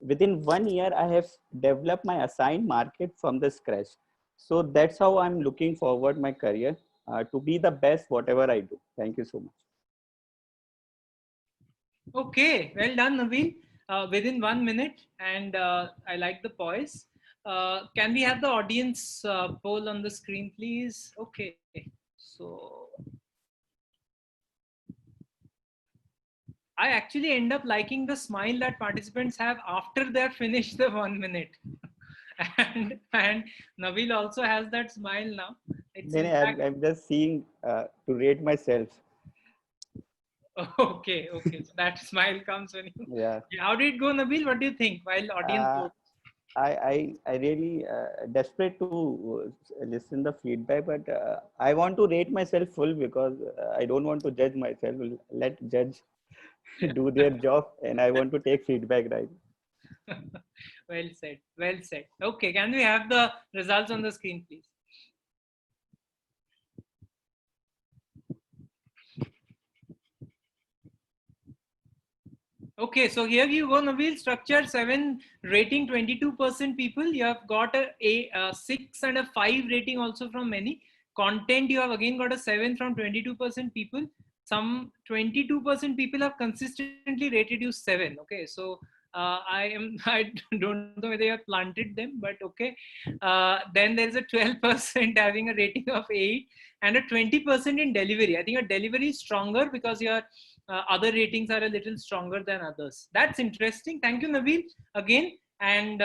Within 1 year, I have developed my assigned market from the scratch. So that's how I'm looking forward my career to be the best whatever I do. Thank you so much. Okay, well done, Nabil. Within 1 minute, and I like the poise. Can we have the audience poll on the screen, please? Okay, so I actually end up liking the smile that participants have after they're finished the 1 minute. and Nabil also has that smile now. I'm just seeing to rate myself. Okay, so that smile comes when you. Yeah. How did it go, Nabil? What do you think while audience votes? I really desperate to listen the feedback, but I want to rate myself full because I don't want to judge myself. Let judge do their job, and I want to take feedback, right? Well said. Well said. Okay, can we have the results on the screen, please? Okay, so here you go, Nabil. Structure 7, rating 22% people. You have got a 6 and a 5 rating also from many. Content, you have again got a 7 from 22% people. Some 22% people have consistently rated you 7. Okay, so I don't know whether you have planted them, but okay. Then there's a 12% having a rating of 8 and a 20% in delivery. I think your delivery is stronger because your other ratings are a little stronger than others. That's interesting. Thank you, Nabil, again, and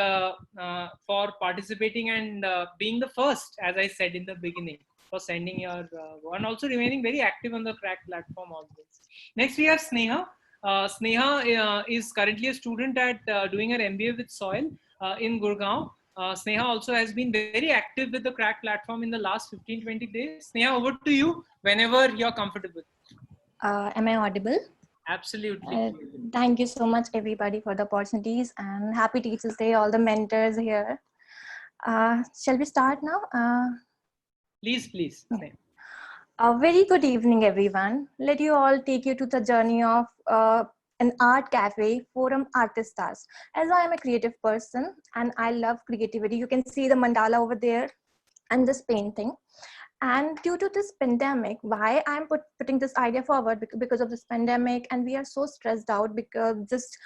for participating and being the first, as I said in the beginning, for sending your and also remaining very active on the Crack platform always. Next, we have Sneha. Sneha is currently a student at doing her MBA with Soil in Gurgaon. Sneha also has been very active with the Crack platform in the last 15-20 days. Sneha, over to you whenever you're comfortable. Am I audible? Absolutely. Thank you so much, everybody, for the opportunities, and happy Teachers Day, all the mentors here. Shall we start now? Please. A very good evening, everyone. Let you all take you to the journey of an art cafe, Forum Artistas. As I am a creative person and I love creativity, you can see the mandala over there and this painting. And due to this pandemic, why I'm putting this idea forward, because of this pandemic, and we are so stressed out because just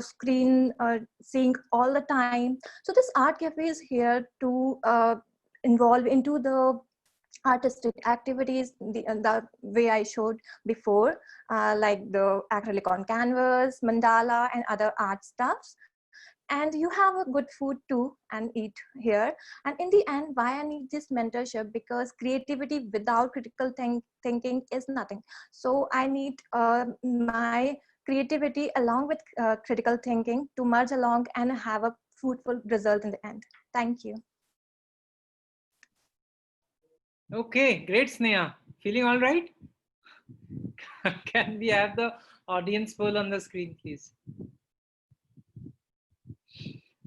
screen seeing all the time. So this art cafe is here to involve into the artistic activities the way I showed before, like the acrylic on canvas, mandala, and other art stuffs. And you have a good food too and eat here. And in the end, why I need this mentorship? Because creativity without critical thinking is nothing. So I need my creativity along with critical thinking to merge along and have a fruitful result in the end. Thank you. Okay, great, Sneha. Feeling all right? Can we have the audience poll on the screen, please?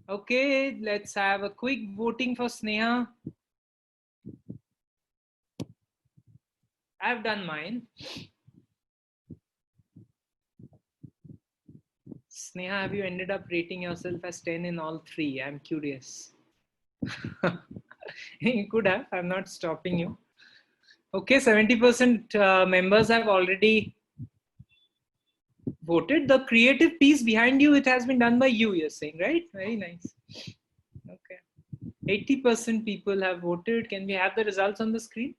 Okay, let's have a quick voting for Sneha. I've done mine. Sneha, have you ended up rating yourself as 10 in all 3? I'm curious. You could have. I'm not stopping you. Okay, 70% members have already voted. The creative piece behind you, it has been done by you, you're saying, right? Very nice. Okay. 80% people have voted. Can we have the results on the screen?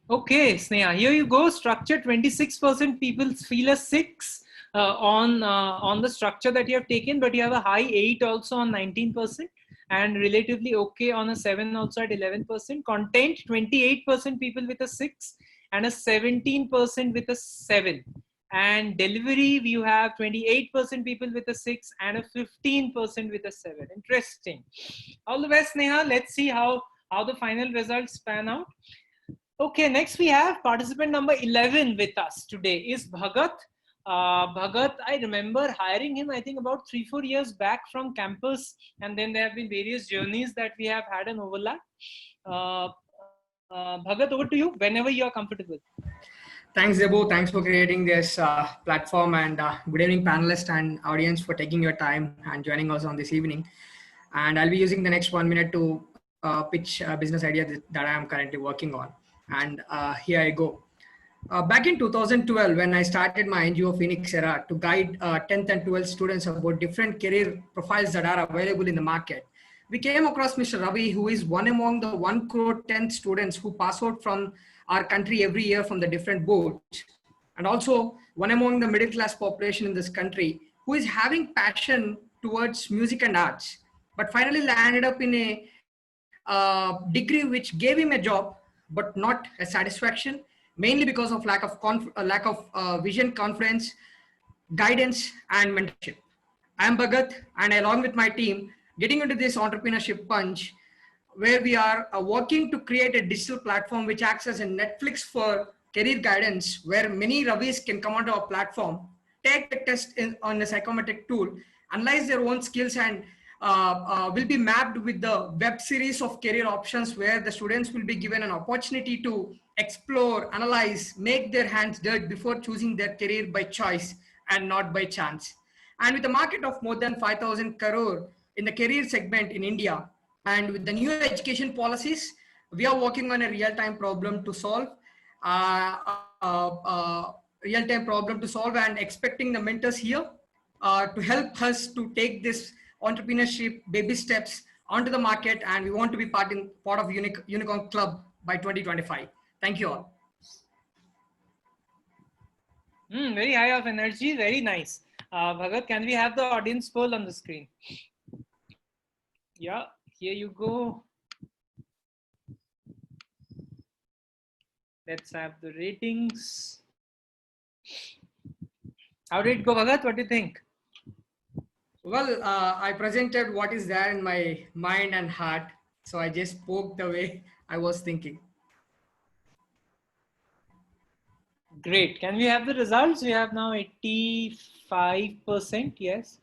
Okay, Sneha, here you go. Structure, 26% people feel a 6 on the structure that you have taken, but you have a high 8 also on 19%. And relatively okay on a 7 also at 11%. Content, 28% people with a 6 and a 17% with a 7. And delivery, you have 28% people with a 6 and a 15% with a 7. Interesting. All the best, Neha. Let's see how the final results pan out. Okay, next we have participant number 11 with us today is Bhagat. Bhagat, I remember hiring him, I think about 3-4 years back from campus, and then there have been various journeys that we have had an overlap. Bhagat, over to you whenever you are comfortable. Thanks, Debo. Thanks for creating this platform, and good evening, panelists and audience, for taking your time and joining us on this evening. And I'll be using the next 1 minute to pitch a business idea that I am currently working on. And here I go. Back in 2012, when I started my NGO Phoenix Era to guide 10th and 12th students about different career profiles that are available in the market, we came across Mr. Ravi, who is one among the 1 crore 10 students who pass out from our country every year from the different boards, and also one among the middle class population in this country who is having passion towards music and arts, but finally landed up in a degree which gave him a job, but not a satisfaction, mainly because of lack of vision, confidence, guidance, and mentorship. I am Bhagat, and along with my team, getting into this entrepreneurship punch, where we are working to create a digital platform which acts as a Netflix for career guidance, where many Ravis can come onto our platform, take the test on a psychometric tool, analyze their own skills, and will be mapped with the web series of career options, where the students will be given an opportunity to explore, analyze, make their hands dirty before choosing their career by choice and not by chance. And with a market of more than 5,000 crore in the career segment in India, and with the new education policies, we are working on a real-time problem to solve, and expecting the mentors here to help us to take this entrepreneurship baby steps onto the market. And we want to be part of Unicorn Club by 2025. Thank you all. Very high of energy. Very nice. Bhagat, can we have the audience poll on the screen? Yeah. Here you go. Let's have the ratings. How did it go, Bhagat? What do you think? Well, I presented what is there in my mind and heart. So I just spoke the way I was thinking. Great. Can we have the results? We have now 85%. Yes.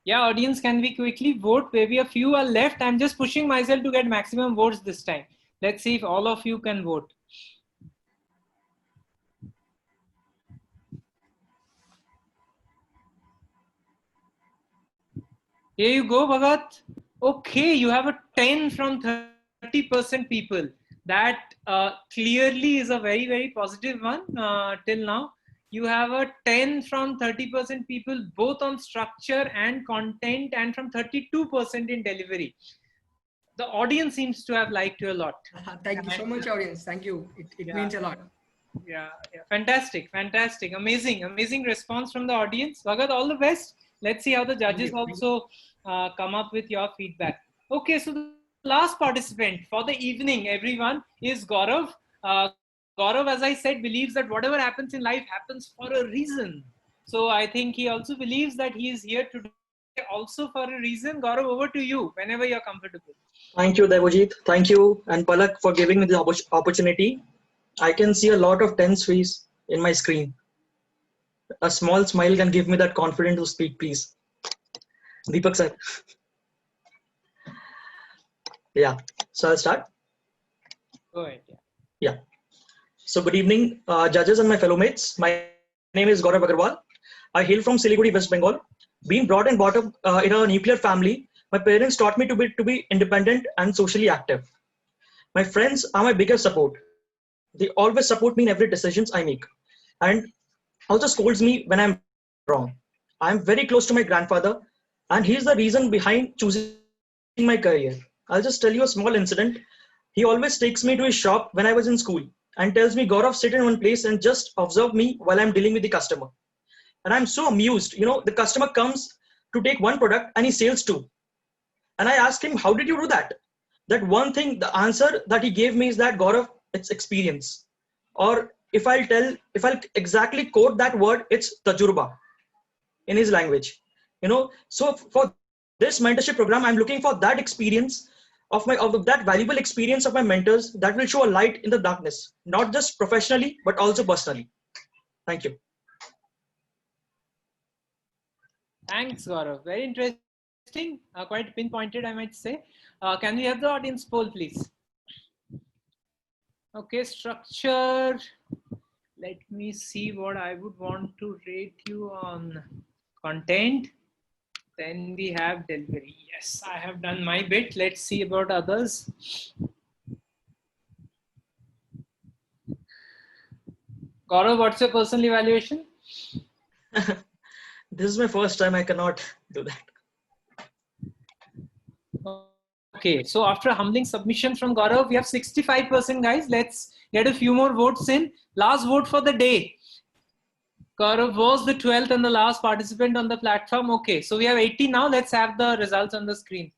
Yeah, audience, can we quickly vote? Maybe a few are left. I'm just pushing myself to get maximum votes this time. Let's see if all of you can vote. Here you go, Bhagat. Okay, you have a 10 from 30% people. That clearly is a very, very positive one till now. You have a 10 from 30% people, both on structure and content, and from 32% in delivery. The audience seems to have liked you a lot. Thank you so much, audience. Thank you. It means a lot. Yeah, fantastic, fantastic, amazing response from the audience. Bhagat, all the best. Let's see how the judges also come up with your feedback. Okay, so the last participant for the evening, everyone, is Gaurav. Gaurav, as I said, believes that whatever happens in life happens for a reason. So I think he also believes that he is here today also for a reason. Gaurav, over to you whenever you're comfortable. Thank you, Devojit. Thank you, and Palak, for giving me the opportunity. I can see a lot of tense face in my screen. A small smile can give me that confidence to speak, please. Deepak sir. Yeah, so I'll start. Go ahead. Yeah. So good evening, judges and my fellow mates. My name is Gaurav Agarwal. I hail from Siliguri, West Bengal. Being brought and brought up in a nuclear family, my parents taught me to be independent and socially active. My friends are my biggest support. They always support me in every decisions I make, and also scolds me when I'm wrong. I'm very close to my grandfather, and he's the reason behind choosing my career. I'll just tell you a small incident. He always takes me to his shop when I was in school and tells me, Gaurav, sit in one place and just observe me while I'm dealing with the customer. And I'm so amused. You know, the customer comes to take one product and he sells two. And I asked him, how did you do that? That one thing, the answer that he gave me is that, Gaurav, it's experience. or if I'll exactly quote that word, it's tajurba in his language. So for this mentorship program, I'm looking for that experience of that valuable experience of my mentors that will show a light in the darkness, not just professionally, but also personally. Thank you. Thanks, Gaurav. Very interesting. Quite pinpointed, I might say. Can we have the audience poll, please? Okay, structure. Let me see what I would want to rate you on. Content. Then we have delivery. Yes, I have done my bit. Let's see about others. Gaurav, what's your personal evaluation? This is my first time. I cannot do that. Okay, so after a humbling submission from Gaurav, we have 65%, guys. Let's get a few more votes in. Last vote for the day. Gaurav was the 12th and the last participant on the platform. Okay, so we have 80 now. Let's have the results on the screen.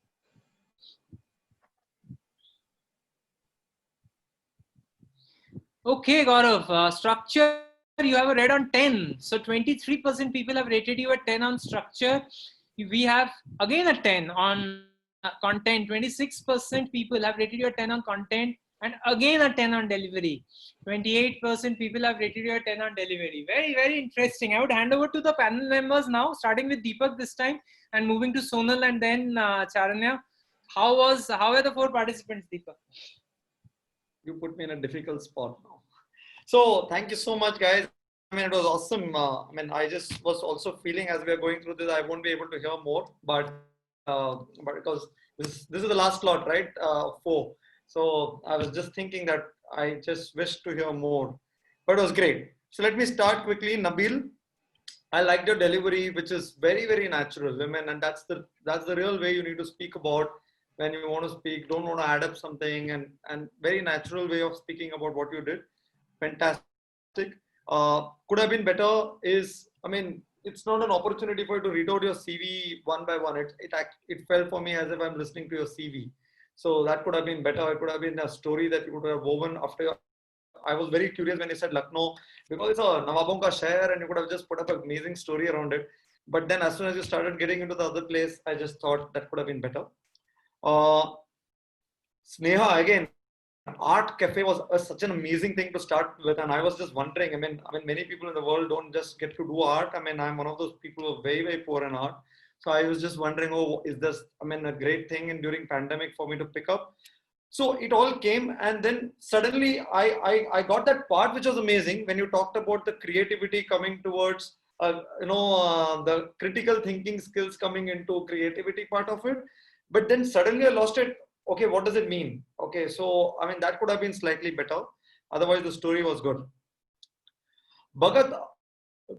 Okay, Gaurav, structure, you have a red on 10. So 23% people have rated you a 10 on structure. We have again a 10 on content. 26% people have rated you a 10 on content, and again a 10 on delivery. 28% people have rated you a 10 on delivery. Very, very interesting. I would hand over to the panel members now, starting with Deepak this time and moving to Sonal and then Charanya. How were the 4 participants, Deepak? You put me in a difficult spot now. So thank you so much, guys. I mean, it was awesome. I just was also feeling as we are going through this, I won't be able to hear more, but because this is the last slot, right? 4. So I was just thinking that I just wish to hear more, but it was great. So let me start quickly. Nabil, I liked your delivery, which is very, very natural. I mean, and that's the real way you need to speak about when you want to speak. Don't want to add up something, and very natural way of speaking about what you did. Fantastic. Could have been better is, I mean, it's not an opportunity for you to read out your CV one by one. It felt for me as if I'm listening to your CV. So that could have been better. It could have been a story that you would have woven after. I was very curious when you said Lucknow, because it's a Nawabon ka Sheher and you could have just put up an amazing story around it. But then as soon as you started getting into the other place, I just thought that could have been better. Sneha, again, Art Cafe was such an amazing thing to start with, and I was just wondering. I mean, many people in the world don't just get to do art. I mean, I'm one of those people who are very, very poor in art. So I was just wondering, oh, is this? I mean, a great thing and during pandemic for me to pick up. So it all came, and then suddenly I got that part which was amazing when you talked about the creativity coming towards, the critical thinking skills coming into creativity part of it. But then suddenly I lost it. Okay, what does it mean? Okay, so I mean, that could have been slightly better. Otherwise, the story was good. Bhagat,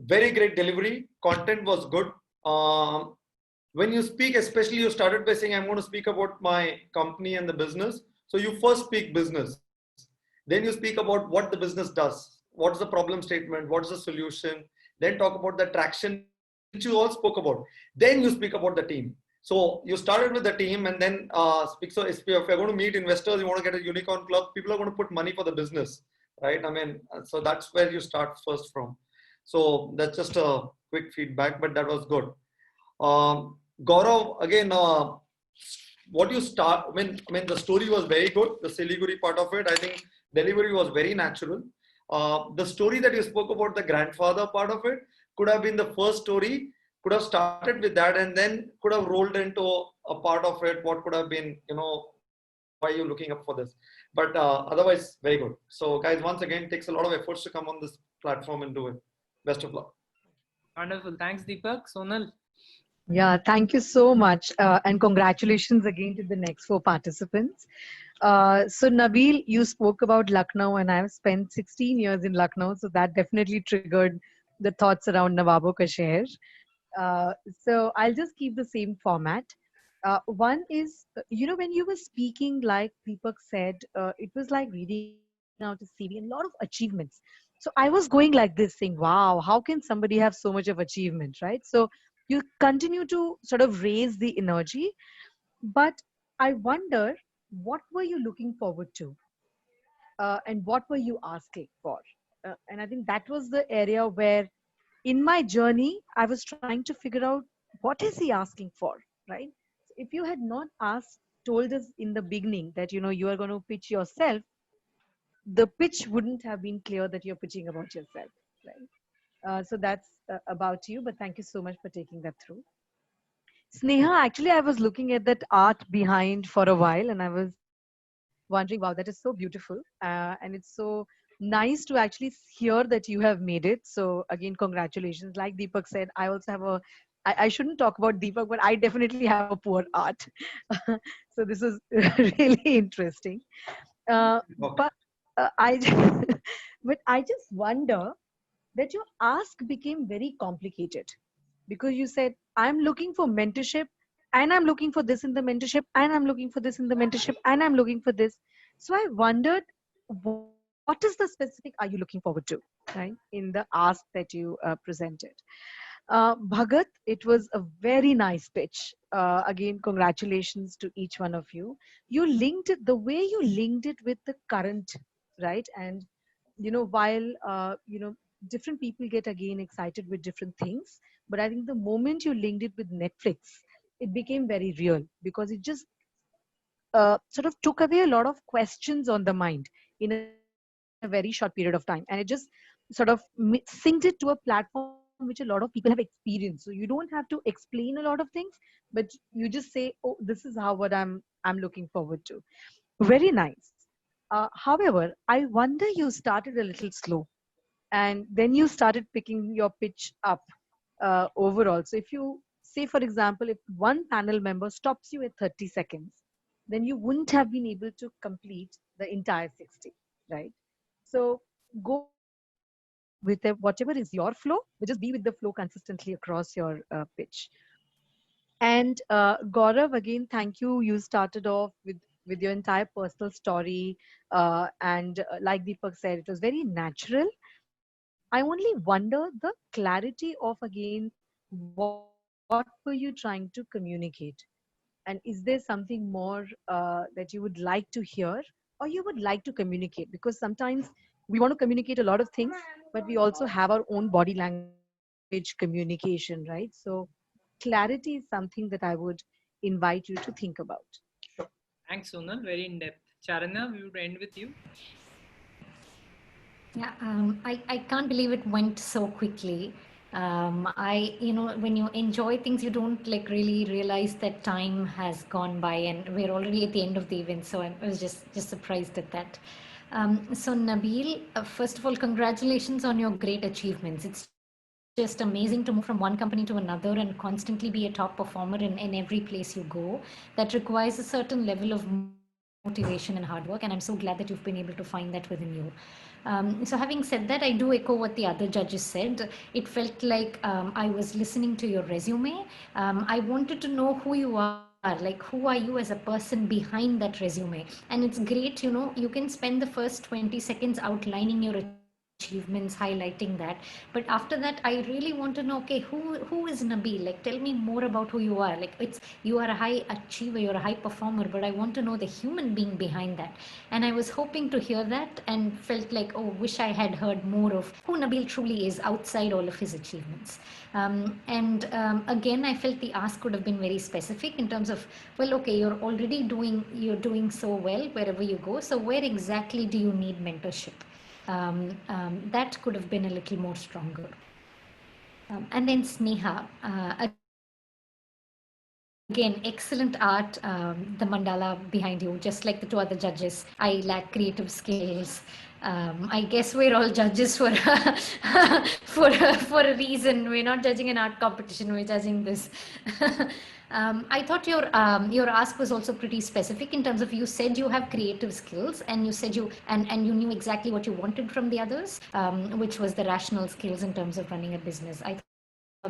very great delivery. Content was good. When you speak, especially you started by saying, I'm going to speak about my company and the business. So you first speak business. Then you speak about what the business does. What's the problem statement? What's the solution? Then talk about the traction, which you all spoke about. Then you speak about the team. So you started with the team and then speak. So if you're going to meet investors, you want to get a unicorn club, people are going to put money for the business, right? I mean, so that's where you start first from. So that's just a quick feedback, but that was good. Gaurav, again, what you start, I mean, the story was very good. The Siliguri part of it, I think delivery was very natural. The story that you spoke about, the grandfather part of it, could have been the first story. Could have started with that and then could have rolled into a part of it. What could have been, why are you looking up for this? But otherwise, very good. So guys, once again, it takes a lot of efforts to come on this platform and do it. Best of luck. Wonderful. Thanks, Deepak. Sonal. Yeah, thank you so much. And congratulations again to the next 4 participants. So Nabil, you spoke about Lucknow and I've spent 16 years in Lucknow. So that definitely triggered the thoughts around Nawabon ka Sheher. So I'll just keep the same format. One is, when you were speaking, like Deepak said, it was like reading out a CV and a lot of achievements. So I was going like this saying, wow, how can somebody have so much of achievement, right? So you continue to sort of raise the energy, but I wonder, what were you looking forward to? and what were you asking for? And I think that was the area where in my journey, I was trying to figure out what is he asking for, right? If you had not told us in the beginning that, you are going to pitch yourself, the pitch wouldn't have been clear that you're pitching about yourself, right? So that's about you, but thank you so much for taking that through. Sneha, actually, I was looking at that art behind for a while and I was wondering, wow, that is so beautiful. And it's so nice to actually hear that you have made it. So again, congratulations. Like Deepak said, I also have I shouldn't talk about Deepak, but I definitely have a poor art. So this is really interesting. But but I just wonder that your ask became very complicated because you said, I'm looking for mentorship and I'm looking for this in the mentorship and I'm looking for this in the mentorship and I'm looking for this. So I wondered, what is the specific are you looking forward to, right, in the ask that you presented? Bhagat, it was a very nice pitch. Again, congratulations to each one of you. You linked it, the way you linked it with the current, right? And, while, different people get again excited with different things, but I think the moment you linked it with Netflix, it became very real because it just sort of took away a lot of questions on the mind in a very short period of time. And it just sort of synced it to a platform which a lot of people have experienced. So you don't have to explain a lot of things, but you just say, oh, this is what I'm looking forward to. Very nice. However, I wonder you started a little slow and then you started picking your pitch up overall. So if you say, for example, if one panel member stops you at 30 seconds, then you wouldn't have been able to complete the entire 60, right? So go with whatever is your flow, but just be with the flow consistently across your pitch. And Gaurav, again, thank you. You started off with your entire personal story. And like Deepak said, it was very natural. I only wonder the clarity of, again, what were you trying to communicate? And is there something more that you would like to hear or you would like to communicate? Because sometimes we want to communicate a lot of things, but we also have our own body language communication, right? So clarity is something that I would invite you to think about. Sure. Thanks, Sonal. Very in depth. Charana, we would end with you. Yeah, I can't believe it went so quickly. When you enjoy things, you don't really realize that time has gone by and we're already at the end of the event. So I was just surprised at that. So Nabil, first of all, congratulations on your great achievements. It's just amazing to move from one company to another and constantly be a top performer in every place you go. That requires a certain level of motivation and hard work. And I'm so glad that you've been able to find that within you. So having said that, I do echo what the other judges said. It felt like I was listening to your resume. I wanted to know who you are. Like, who are you as a person behind that resume? And it's great, you can spend the first 20 seconds outlining your achievements, highlighting that, but after that I really want to know, okay, who is Nabil? Like, tell me more about who you are. Like, you are a high achiever, you're a high performer, but I want to know the human being behind that. And I was hoping to hear that and felt like, oh, wish I had heard more of who Nabil truly is outside all of his achievements. Again, I felt the ask could have been very specific in terms of, well, okay, you're doing so well wherever you go, so where exactly do you need mentorship? That could have been a little more stronger. And then Sneha, again, excellent art, the mandala behind you, just like the two other judges. I lack creative skills. I guess we're all judges for for a reason. We're not judging an art competition, we're judging this. I thought your ask was also pretty specific in terms of, you said you have creative skills and you said you knew exactly what you wanted from the others, which was the rational skills in terms of running a business. I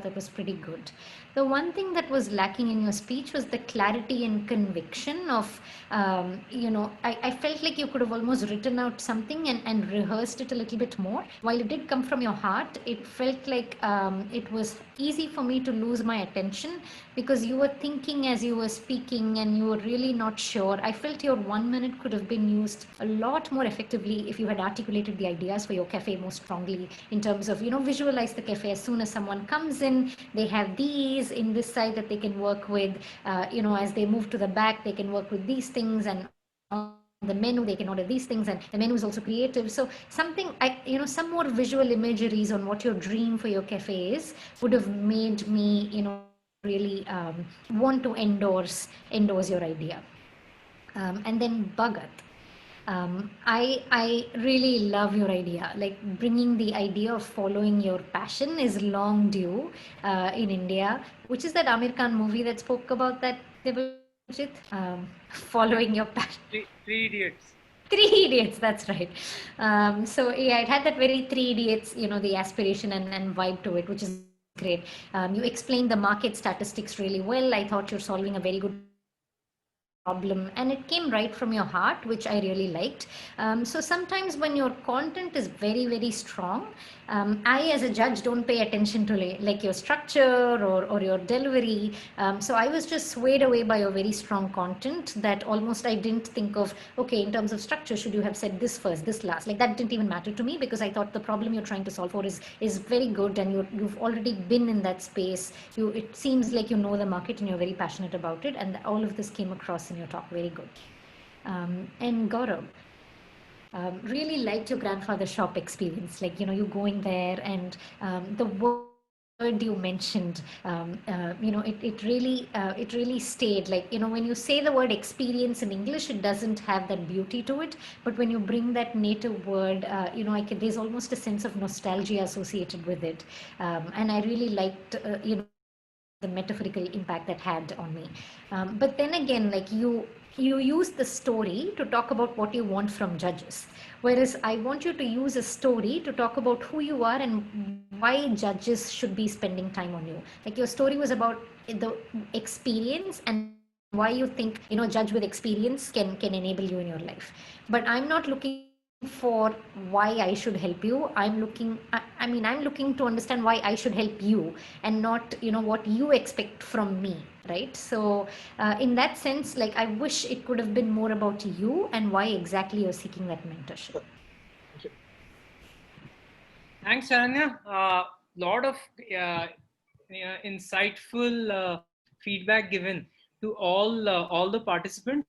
that was pretty good. The one thing that was lacking in your speech was the clarity and conviction of, I felt like you could have almost written out something and rehearsed it a little bit more. While it did come from your heart, it felt like it was easy for me to lose my attention because you were thinking as you were speaking and you were really not sure. I felt your 1 minute could have been used a lot more effectively if you had articulated the ideas for your cafe more strongly in terms of, visualize the cafe as soon as someone comes in, they have these in this side that they can work with, as they move to the back, they can work with these things, and on the menu they can order these things, and the menu is also creative. So something, some more visual imageries on what your dream for your cafe is would have made me, really want to endorse your idea. And then Bhagat. I really love your idea. Like bringing the idea of following your passion is long due in India, which is that Amir Khan movie that spoke about that, Debojit, following your passion. Three Idiots. Three Idiots, that's right. So yeah, it had that very Three Idiots, the aspiration and vibe to it, which is great. You explained the market statistics really well. I thought you're solving a very good problem, and it came right from your heart, which I really liked. So sometimes when your content is very, very strong, I as a judge don't pay attention to like your structure or your delivery. So I was just swayed away by your very strong content that almost I didn't think of, okay, in terms of structure, should you have said this first, this last? Like that didn't even matter to me because I thought the problem you're trying to solve for is very good, and you've already been in that space. It seems like you know the market and you're very passionate about it, and all of this came across in your talk. Very good. And Gaurav, really liked your grandfather's shop experience, like you going there and the word you mentioned, it really stayed. Like when you say the word experience in English, it doesn't have that beauty to it, but when you bring that native word, there's almost a sense of nostalgia associated with it, and I really liked the metaphorical impact that had on me. But then again, like you use the story to talk about what you want from judges, whereas I want you to use a story to talk about who you are and why judges should be spending time on you. Like your story was about the experience and why you think judge with experience can enable you in your life. But I'm not looking for why I should help you. I'm looking to understand why I should help you, and not what you expect from me, right? So in that sense, like I wish it could have been more about you and why exactly you're seeking that mentorship. Thanks, Charanya. Lot of insightful feedback given to all the participants.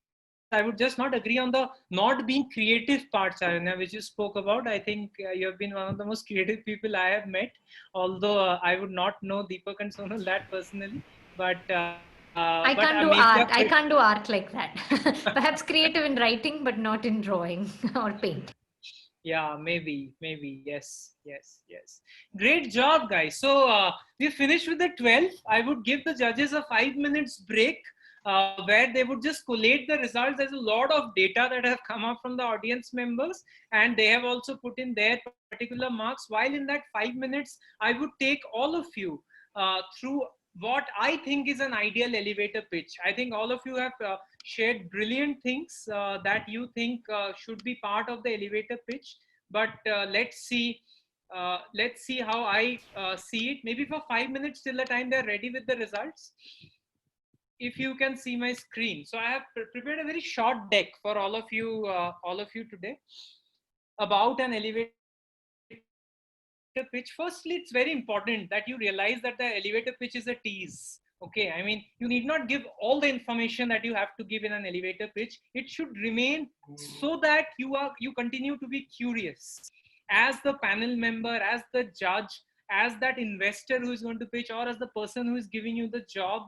I would just not agree on the not being creative part, Charanya, which you spoke about. I think you have been one of the most creative people I have met, although I would not know Deepak and Sonal that personally. But I can't do art. I can't do art like that. Perhaps creative in writing, but not in drawing or paint. Yeah, maybe. Yes. Great job, guys. So we finished with the 12. I would give the judges a 5 minutes break. Where they would just collate the results. There's a lot of data that have come up from the audience members, and they have also put in their particular marks. While in that 5 minutes, I would take all of you through what I think is an ideal elevator pitch. I think all of you have shared brilliant things that you think should be part of the elevator pitch. But let's see how I see it. Maybe for 5 minutes till the time they're ready with the results. If you can see my screen. So I have prepared a very short deck for all of you today about an elevator pitch. Firstly, it's very important that you realize that the elevator pitch is a tease. Okay, I mean, you need not give all the information that you have to give in an elevator pitch. It should remain so that you continue to be curious as the panel member, as the judge, as that investor who is going to pitch, or as the person who is giving you the job.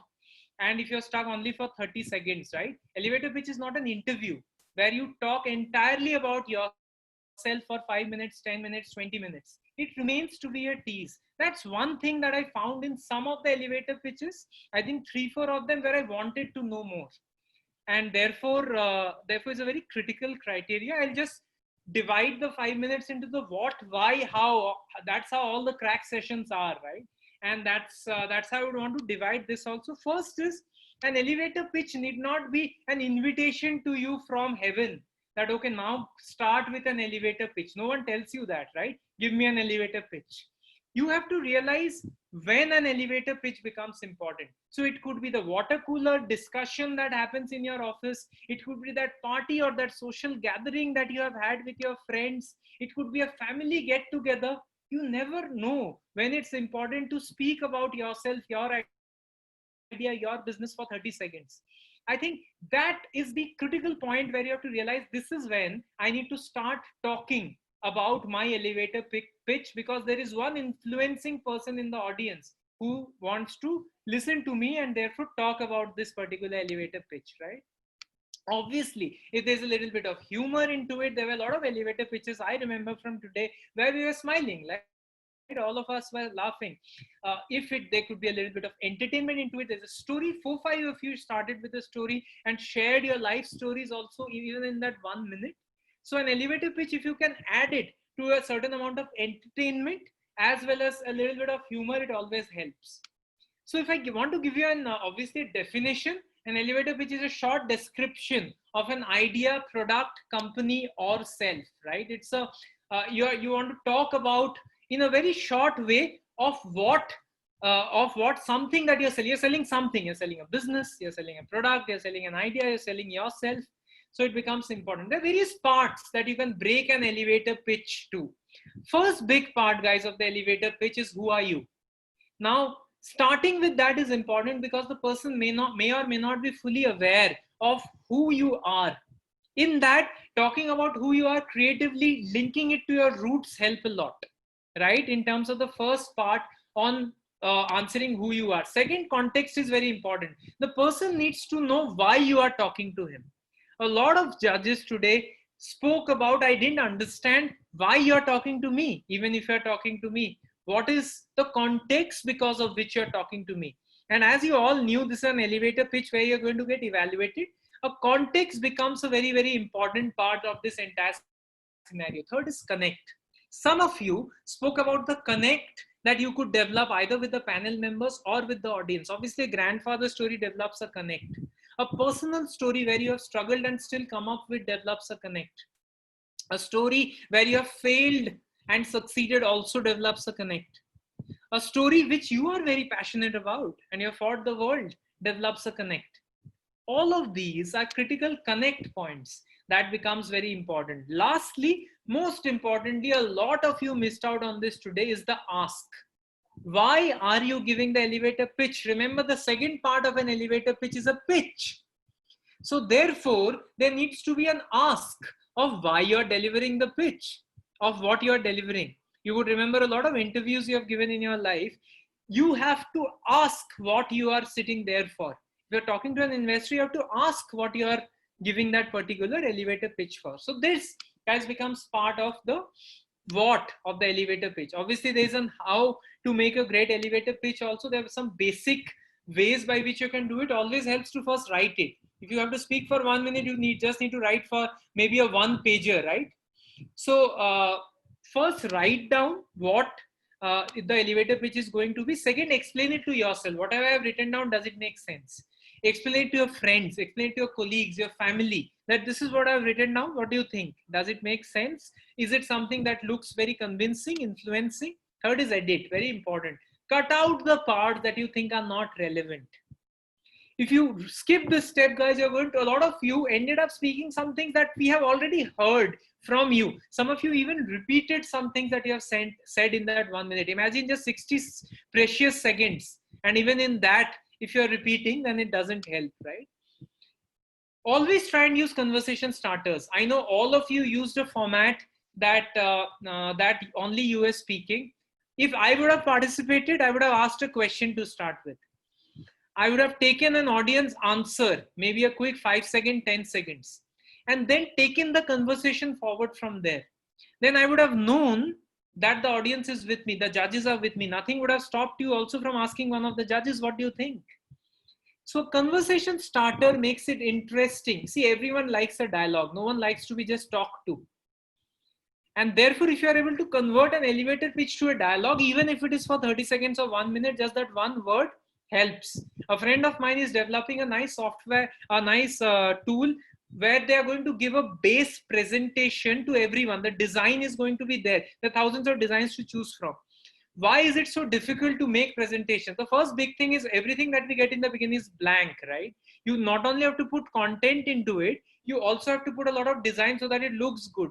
And if you're stuck only for 30 seconds, right? Elevator pitch is not an interview where you talk entirely about yourself for 5 minutes, 10 minutes, 20 minutes. It remains to be a tease. That's one thing that I found in some of the elevator pitches. I think 3-4 of them where I wanted to know more. And therefore is a very critical criteria. I'll just divide the 5 minutes into the what, why, how. That's how all the crack sessions are, right? And that's how I would want to divide this also. First is, an elevator pitch need not be an invitation to you from heaven that, okay, now start with an elevator pitch. No one tells you that, right? Give me an elevator pitch. You have to realize when an elevator pitch becomes important. So it could be the water cooler discussion that happens in your office. It could be that party or that social gathering that you have had with your friends. It could be a family get together. You never know when it's important to speak about yourself, your idea, your business for 30 seconds. I think that is the critical point where you have to realize this is when I need to start talking about my elevator pitch, because there is one influencing person in the audience who wants to listen to me and therefore talk about this particular elevator pitch, right? Obviously, if there's a little bit of humor into it, there were a lot of elevator pitches I remember from today where we were smiling, like all of us were laughing. There could be a little bit of entertainment into it. There's a story. 4-5 of you started with a story and shared your life stories also, even in that 1 minute. So an elevator pitch, if you can add it to a certain amount of entertainment as well as a little bit of humor, it always helps. So if I want to give you an obviously definition, an elevator pitch is a short description of an idea, product, company, or self, right? It's a you want to talk about in a very short way of what something that you're selling. You're selling something. You're selling a business. You're selling a product. You're selling an idea. You're selling yourself. So it becomes important. There are various parts that you can break an elevator pitch to. First big part, guys, of the elevator pitch is who are you? Now, starting with that is important because the person may or may not be fully aware of who you are. In that, talking about who you are creatively, linking it to your roots help a lot, right? In terms of the first part on answering who you are. Second, context is very important. The person needs to know why you are talking to him. A lot of judges today spoke about, I didn't understand why you're talking to me, even if you're talking to me. What is the context because of which you're talking to me? And as you all knew, this is an elevator pitch where you're going to get evaluated. A context becomes a very, very important part of this entire scenario. Third is connect. Some of you spoke about the connect that you could develop either with the panel members or with the audience. Obviously, a grandfather story develops a connect. A personal story where you have struggled and still come up with develops a connect. A story where you have failed and succeeded also develops a connect. A story which you are very passionate about and you have fought the world develops a connect. All of these are critical connect points that becomes very important. Lastly, most importantly, a lot of you missed out on this today is the ask. Why are you giving the elevator pitch? Remember, the second part of an elevator pitch is a pitch. So therefore, there needs to be an ask of why you're delivering the pitch, of what you're delivering. You would remember a lot of interviews you have given in your life. You have to ask what you are sitting there for. If you're talking to an investor, you have to ask what you are giving that particular elevator pitch for. So this, guys, becomes part of the what of the elevator pitch. Obviously, there's an how to make a great elevator pitch also. There are some basic ways by which you can do it. Always helps to first write it. If you have to speak for 1 minute, you just need to write for maybe a 1-pager, right? So first write down what the elevator pitch is going to be. Second, explain it to yourself. Whatever I have written down, does it make sense? Explain it to your friends, explain it to your colleagues, your family, that this is what I've written down. What do you think? Does it make sense? Is it something that looks very convincing, influencing? Third is edit, very important. Cut out the parts that you think are not relevant. If you skip this step, guys, you're going to, a lot of you ended up speaking some things that we have already heard from you. Some of you even repeated some things that you have said in that 1 minute. Imagine just 60 precious seconds. And even in that, if you're repeating, then it doesn't help, right? Always try and use conversation starters. I know all of you used a format that that only you were speaking. If I would have participated, I would have asked a question to start with. I would have taken an audience answer, maybe a quick 5 second, 10 seconds, and then taken the conversation forward from there. Then I would have known that the audience is with me, the judges are with me. Nothing would have stopped you also from asking one of the judges, what do you think? So conversation starter makes it interesting. See, everyone likes a dialogue. No one likes to be just talked to. And therefore, if you are able to convert an elevator pitch to a dialogue, even if it is for 30 seconds or 1 minute, just that one word helps. A friend of mine is developing a nice software, a nice tool where they are going to give a base presentation to everyone. The design is going to be there. There are thousands of designs to choose from. Why is it so difficult to make presentations? The first big thing is everything that we get in the beginning is blank, right? You not only have to put content into it, you also have to put a lot of design so that it looks good.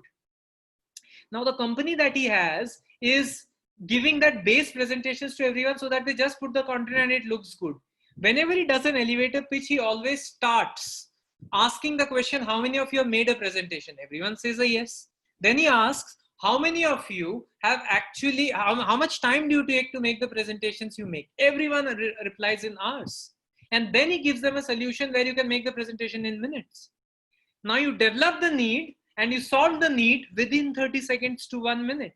Now the company that he has is giving that base presentations to everyone so that they just put the content and it looks good. Whenever he does an elevator pitch, he always starts asking the question, how many of you have made a presentation? Everyone says a yes. Then he asks, how many of you have actually, how much time do you take to make the presentations you make? Everyone replies in hours. And then he gives them a solution where you can make the presentation in minutes. Now you develop the need and you solve the need within 30 seconds to 1 minute.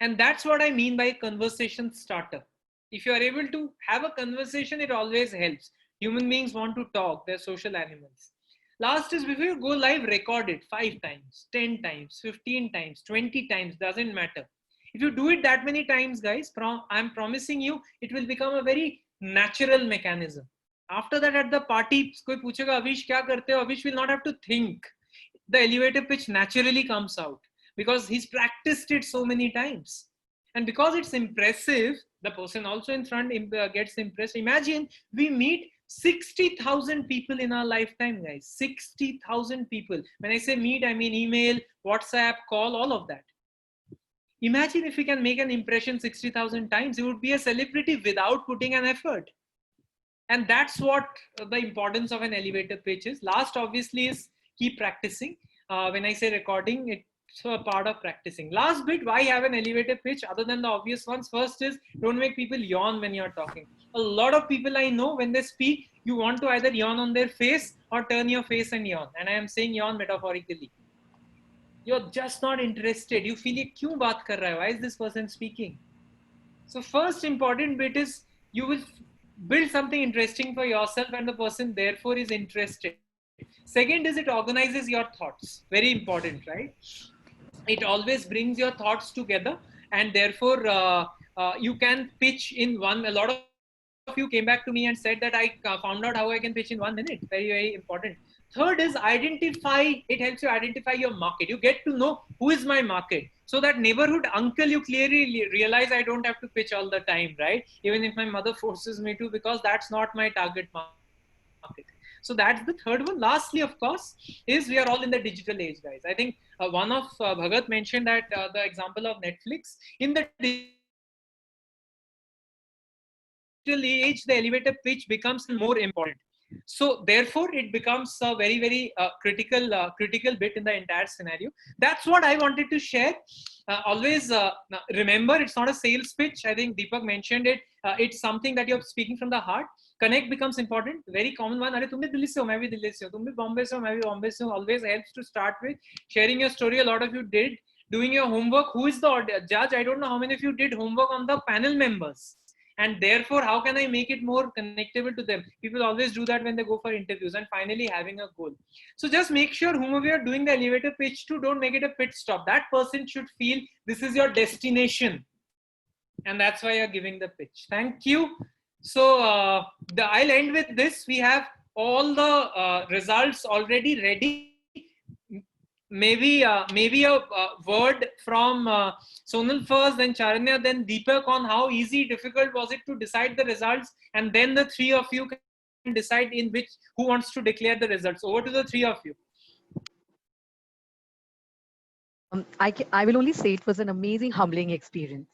And that's what I mean by conversation starter. If you are able to have a conversation, it always helps. Human beings want to talk, they're social animals. Last is, before you go live, record it 5 times, 10 times, 15 times, 20 times, doesn't matter. If you do it that many times, guys, I'm promising you, it will become a very natural mechanism. After that, at the party, koi puchega, Avish, kya karte ho? Avish will not have to think. The elevator pitch naturally comes out because he's practiced it so many times. And because it's impressive, the person also in front gets impressed. Imagine we meet 60,000 people in our lifetime, guys. 60,000 people. When I say meet, I mean email, WhatsApp, call, all of that. Imagine if we can make an impression 60,000 times, you would be a celebrity without putting an effort. And that's what the importance of an elevator pitch is. Last, obviously, is keep practicing. When I say recording, it's a part of practicing. Last bit, why have an elevator pitch other than the obvious ones? First is, don't make people yawn when you're talking. A lot of people I know, when they speak, you want to either yawn on their face or turn your face and yawn. And I am saying yawn metaphorically. You're just not interested. You feel, kyun baat kar raha hai? Why is this person speaking? So first important bit is, you will build something interesting for yourself and the person therefore is interested. Second is, it organizes your thoughts. Very important, right? It always brings your thoughts together, and therefore you can pitch in one. A lot of you came back to me and said that I found out how I can pitch in 1 minute. Very, very important. Third is identify. It helps you identify your market. You get to know who is my market. So that neighborhood uncle, you clearly realize I don't have to pitch all the time, right? Even if my mother forces me to, because that's not my target market. So that's the third one. Lastly, of course, is we are all in the digital age, guys. I think one of Bhagat mentioned that the example of Netflix. In the digital age, the elevator pitch becomes more important. So therefore, it becomes a very, very critical bit in the entire scenario. That's what I wanted to share. Always remember, it's not a sales pitch. I think Deepak mentioned it. It's something that you're speaking from the heart. Connect becomes important. Very common one. Arey, tum bhi Delhi se ho, main bhi Delhi se ho. Tum bhi Bombay se ho, main bhi Bombay se ho. Always helps to start with sharing your story. A lot of you did. Doing your homework. Who is the judge? I don't know how many of you did homework on the panel members. And therefore, how can I make it more connectable to them? People always do that when they go for interviews. And finally, having a goal. So just make sure whomever you're doing the elevator pitch to, don't make it a pit stop. That person should feel this is your destination. And that's why you're giving the pitch. Thank you. So I'll end with this. We have all the results already ready. Maybe a word from Sonal first, then Charanya, then Deepak on how easy, difficult was it to decide the results, and then the three of you can decide who wants to declare the results. Over to the three of you. I will only say it was an amazing, humbling experience.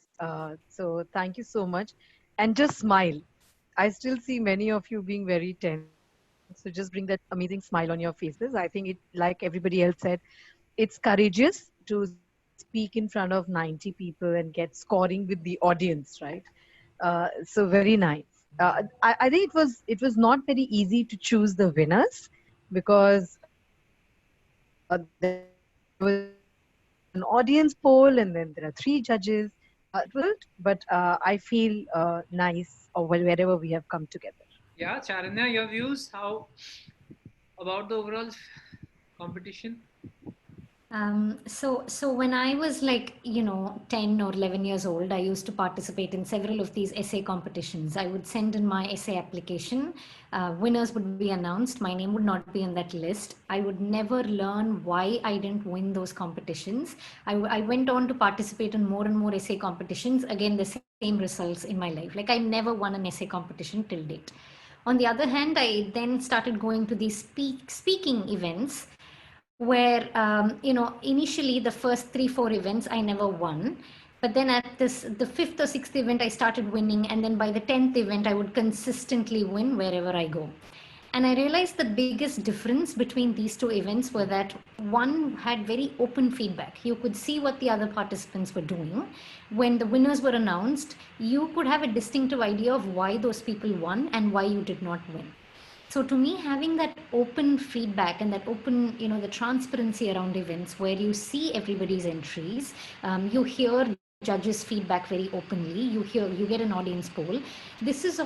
So thank you so much, and just smile. I still see many of you being very tense. So just bring that amazing smile on your faces. I think it, like everybody else said, it's courageous to speak in front of 90 people and get scoring with the audience, right? So very nice. I think it was not very easy to choose the winners because there was an audience poll and then there are 3 judges. But I feel nice wherever we have come together. Yeah, Charanya, your views, how about the overall competition? So when I was like, 10 or 11 years old, I used to participate in several of these essay competitions. I would send in my essay application. Winners would be announced. My name would not be on that list. I would never learn why I didn't win those competitions. I went on to participate in more and more essay competitions. Again, the same results in my life. Like I never won an essay competition till date. On the other hand, I then started going to these speaking events where initially the first 3-4 events I never won, but then at the 5th or 6th event I started winning, and then by the 10th event I would consistently win wherever I go. And I realized the biggest difference between these two events were that one had very open feedback. You could see what the other participants were doing. When the winners were announced, you could have a distinctive idea of why those people won and why you did not win. So to me, having that open feedback and that open, the transparency around events where you see everybody's entries, you hear judges' feedback very openly, you get an audience poll. This is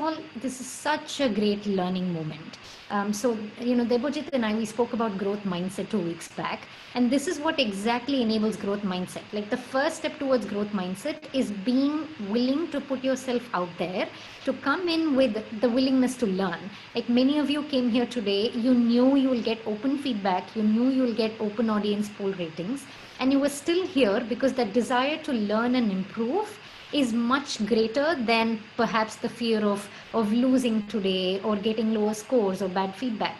such a great learning moment. Debojit and I, we spoke about growth mindset 2 weeks back, and this is what exactly enables growth mindset. Like the first step towards growth mindset is being willing to put yourself out there, to come in with the willingness to learn. Like many of you came here today, you knew you will get open feedback, you knew you will get open audience poll ratings, and you were still here because that desire to learn and improve is much greater than perhaps the fear of losing today or getting lower scores or bad feedback.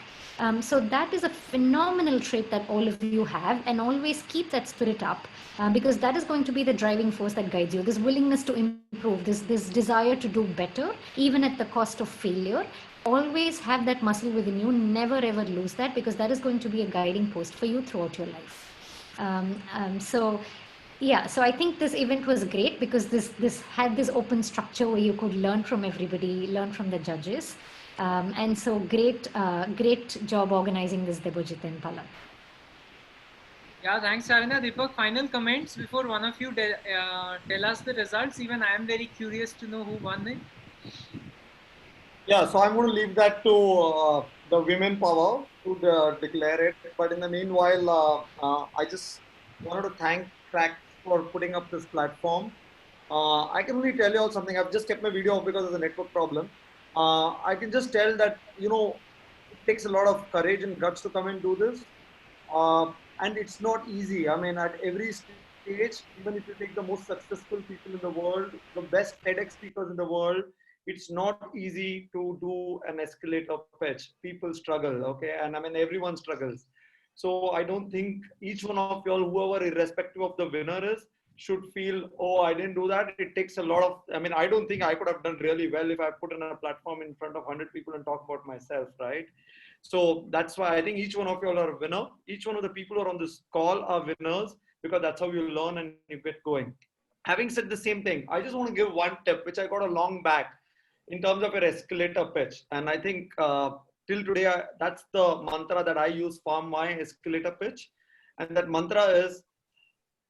So that is a phenomenal trait that all of you have, and always keep that spirit up because that is going to be the driving force that guides you. This willingness to improve, this desire to do better, even at the cost of failure. Always have that muscle within you. Never ever lose that, because that is going to be a guiding post for you throughout your life. So I think this event was great because this had this open structure where you could learn from everybody, learn from the judges. And so great job organizing this, Debojit and Palak. Yeah, thanks, Sharanya. Deepak, final comments before one of you tell us the results. Even I am very curious to know who won it. Yeah, so I'm going to leave that to the women power to declare it. But in the meanwhile, I just wanted to thank Crack for putting up this platform. I can only tell you all something. I've just kept my video off because of the network problem. I can just tell that, it takes a lot of courage and guts to come and do this. And it's not easy. I mean, at every stage, even if you take the most successful people in the world, the best TEDx speakers in the world, it's not easy to do an escalator pitch. People struggle, okay? And I mean, everyone struggles. So I don't think each one of y'all, whoever, irrespective of the winner is, should feel, oh, I didn't do that. It takes a lot of, I mean, I don't think I could have done really well if I put on a platform in front of 100 people and talk about myself, right? So that's why I think each one of y'all are a winner. Each one of the people who are on this call are winners, because that's how you learn and you get going. Having said the same thing, I just want to give one tip, which I got a long back in terms of your escalator pitch. And I think till today, that's the mantra that I use for my escalator pitch. And that mantra is,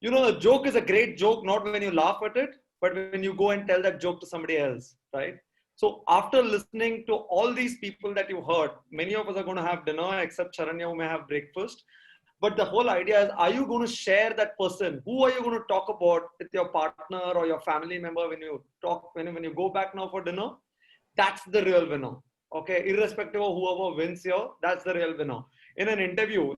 a joke is a great joke, not when you laugh at it, but when you go and tell that joke to somebody else, right? So after listening to all these people that you heard, many of us are going to have dinner, except Sharanya, who may have breakfast. But the whole idea is, are you going to share that person? Who are you going to talk about with your partner or your family member when you talk, when you go back now for dinner? That's the real winner. Okay, irrespective of whoever wins here, that's the real winner. In an interview,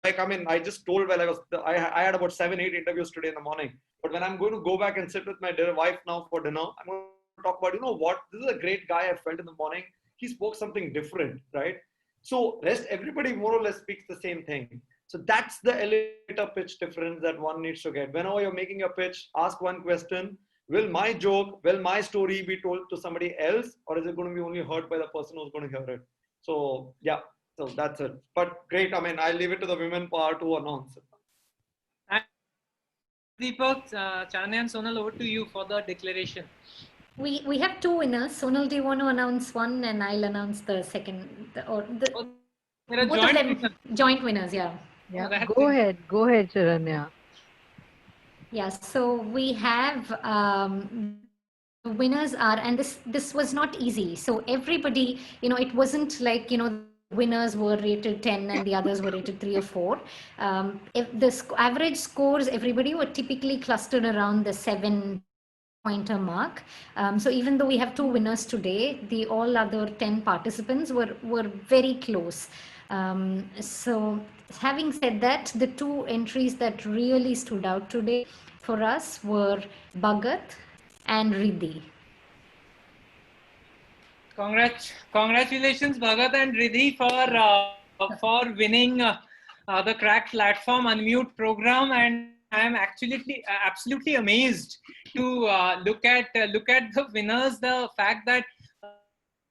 like, I mean, I just told while I had about 7-8 interviews today in the morning. But when I'm going to go back and sit with my dear wife now for dinner, I'm going to talk about, what, this is a great guy I felt in the morning. He spoke something different, right? So everybody more or less speaks the same thing. So that's the elevator pitch difference that one needs to get. Whenever you're making a pitch, ask one question. Will my joke, will my story be told to somebody else, or is it going to be only heard by the person who's going to hear it? So yeah, so that's it. But great. I mean, I'll leave it to the women power to announce it. Deepak, Sharanya and Sonal, over to you for the declaration. We have two winners. Sonal, do you want to announce one, and I'll announce the second? Both of them joint winners, yeah. Yeah, go ahead, Sharanya. Yeah, so we have winners are, and this was not easy. So everybody, it wasn't like, winners were rated 10 and the others were rated 3 or 4. If the average scores, everybody were typically clustered around the 7-pointer mark. So even though we have 2 winners today, the all other 10 participants were very close. So having said that, the 2 entries that really stood out today for us were Bhagat and Riddhi. Congratulations, Bhagat and Riddhi, for winning the Crack Platform Unmute program, and I'm actually absolutely amazed to look at the winners. The fact that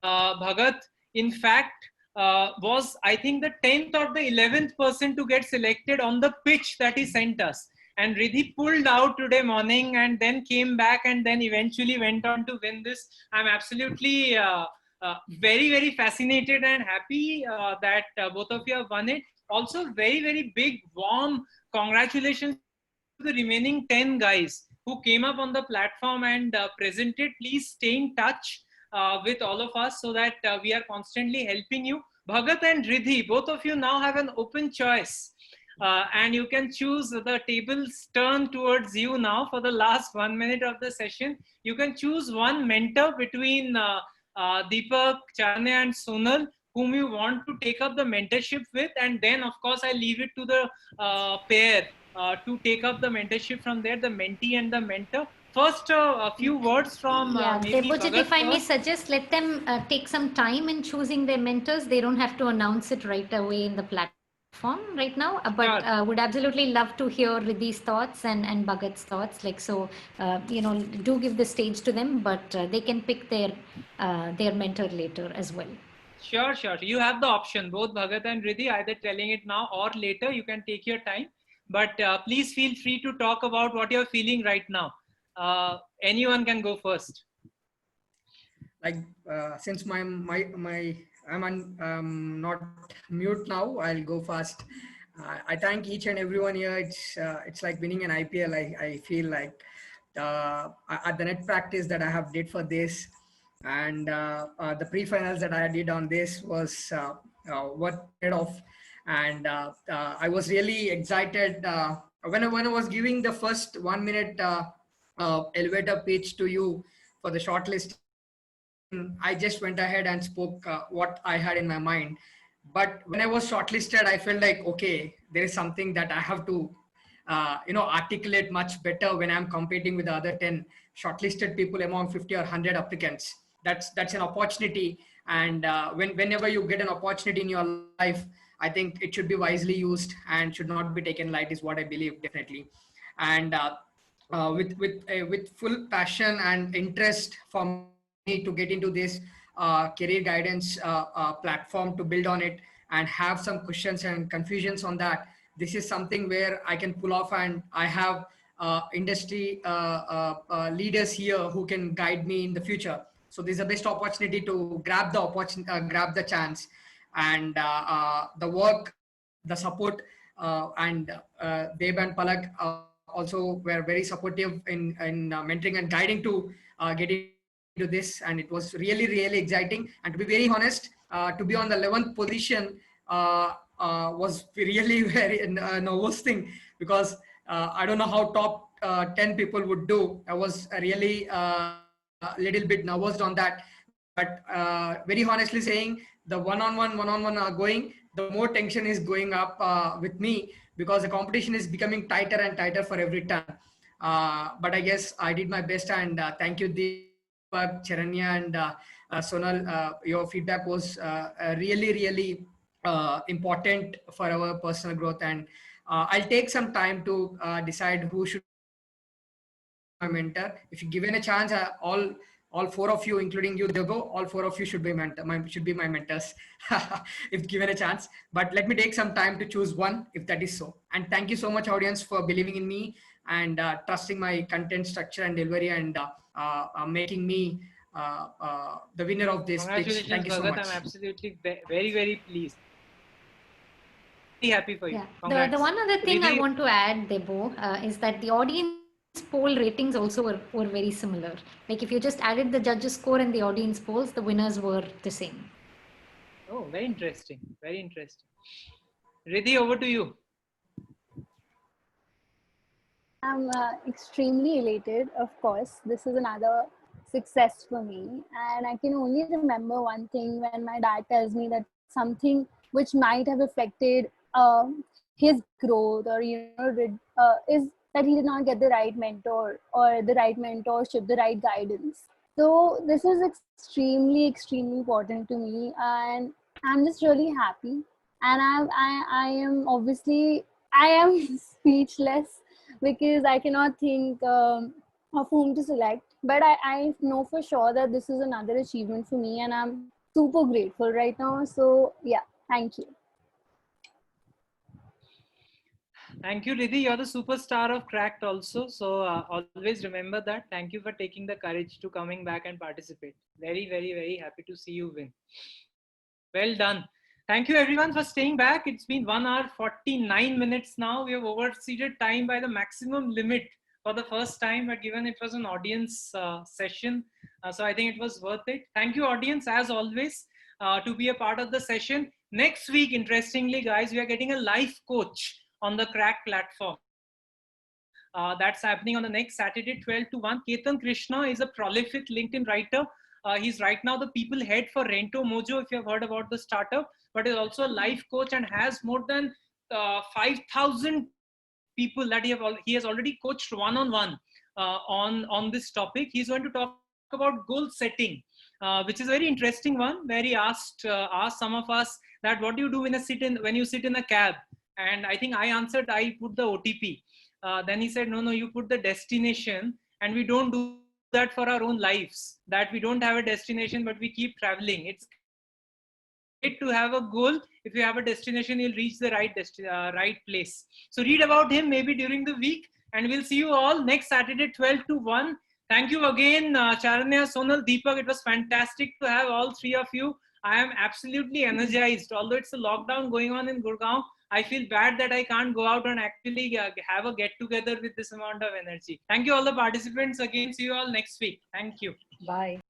Bhagat, in fact, was, I think, the 10th or the 11th person to get selected on the pitch that he sent us. And Riddhi pulled out today morning and then came back and then eventually went on to win this. I'm absolutely very, very fascinated and happy that both of you have won it. Also, very, very big, warm congratulations to the remaining 10 guys who came up on the platform and presented. Please stay in touch with all of us so that we are constantly helping you. Bhagat and Riddhi, both of you now have an open choice. And you can choose, the tables turn towards you now for the last 1 minute of the session. You can choose one mentor between Deepak, Charanya and Sonal, whom you want to take up the mentorship with, and then of course I leave it to the pair to take up the mentorship from there, the mentee and the mentor. First, a few words from maybe Debojit, Bhagat if I may first. suggest, let them take some time in choosing their mentors. They don't have to announce it right away in the platform right now, but would absolutely love to hear Riddhi's thoughts and Bhagat's thoughts. Like, so, do give the stage to them, but they can pick their mentor later as well. Sure. You have the option, both Bhagat and Riddhi, either telling it now or later. You can take your time, but please feel free to talk about what you're feeling right now. Anyone can go first. Like, since I'm not mute now, I'll go first. I thank each and everyone here. It's like winning an IPL. I feel like at the net practice that I have did for this, and the pre-finals that I did on this was what paid off. And I was really excited when I was giving the first 1 minute elevator pitch to you for the shortlist. I just went ahead and spoke what I had in my mind. But when I was shortlisted, I felt like, okay, there is something that I have to, articulate much better when I'm competing with the other 10 shortlisted people among 50 or 100 applicants. That's an opportunity. And whenever you get an opportunity in your life, I think it should be wisely used and should not be taken light, is what I believe, definitely. And with full passion and interest from to get into this career guidance platform, to build on it and have some questions and confusions on that. This is something where I can pull off, and I have industry leaders here who can guide me in the future. So this is the best opportunity to grab the chance, and the work, the support, and Deb and Palak also were very supportive in mentoring and guiding to getting to this, and it was really, really exciting. And to be very honest, to be on the 11th position was really very nervous thing, because I don't know how top 10 people would do. I was really a little bit nervous on that, but very honestly saying, the one-on-one are going, the more tension is going up with me, because the competition is becoming tighter and tighter for every time. But I guess I did my best, and thank you, Deepak, Charanya, and Sonal. Your feedback was really, really important for our personal growth, and I'll take some time to decide who should be my mentor. If you given a chance, all 4 of you, including you, Debo, all 4 of you should be my mentors if given a chance. But let me take some time to choose one, if that is so. And thank you so much, audience, for believing in me and trusting my content structure and delivery, and making me the winner of this pitch. Congratulations, Thank you so Bhagat. much. I'm absolutely very, very pleased. Very happy for you. Yeah. The one other thing I Riddhi, want to add, Debo, is that the audience poll ratings also were very similar. Like, if you just added the judges score and the audience polls, the winners were the same. Oh, very interesting. Very interesting. Riddhi, over to you. I'm extremely elated, of course. This is another success for me. And I can only remember one thing when my dad tells me that something which might have affected his growth, or, is that he did not get the right mentor or the right mentorship, the right guidance. So this is extremely, extremely important to me. And I'm just really happy. And I am obviously, I am speechless because I cannot think of whom to select. But I know for sure that this is another achievement for me, and I'm super grateful right now. So yeah, thank you. Thank you, Riddhi. You're the superstar of Cracked also. So always remember that. Thank you for taking the courage to coming back and participate. Very, very, very happy to see you win. Well done. Thank you everyone for staying back. It's been 1 hour 49 minutes now. We have overseeded time by the maximum limit for the first time, but given it was an audience session, so I think it was worth it. Thank you, audience, as always, to be a part of the session. Next week, interestingly, guys, we are getting a life coach on the Crack platform. That's happening on the next Saturday, 12 to 1. Ketan Krishna is a prolific LinkedIn writer. He's right now the people head for Rento Mojo, if you have heard about the startup, but is also a life coach and has more than 5,000 people that he has already coached one-on-one on this topic. He's going to talk about goal setting, which is a very interesting one, where he asked some of us that what do you do when you sit in a cab? And I think I answered, I put the OTP. Then he said, no, you put the destination, and we don't do that for our own lives, that we don't have a destination, but we keep traveling. It's great to have a goal. If you have a destination, you'll reach the right place. So read about him maybe during the week, and we'll see you all next Saturday, 12 to 1. Thank you again, Charanya, Sonal, Deepak. It was fantastic to have all three of you. I am absolutely energized. Although it's a lockdown going on in Gurgaon, I feel bad that I can't go out and actually have a get together with this amount of energy. Thank you all the participants again. See you all next week. Thank you. Bye.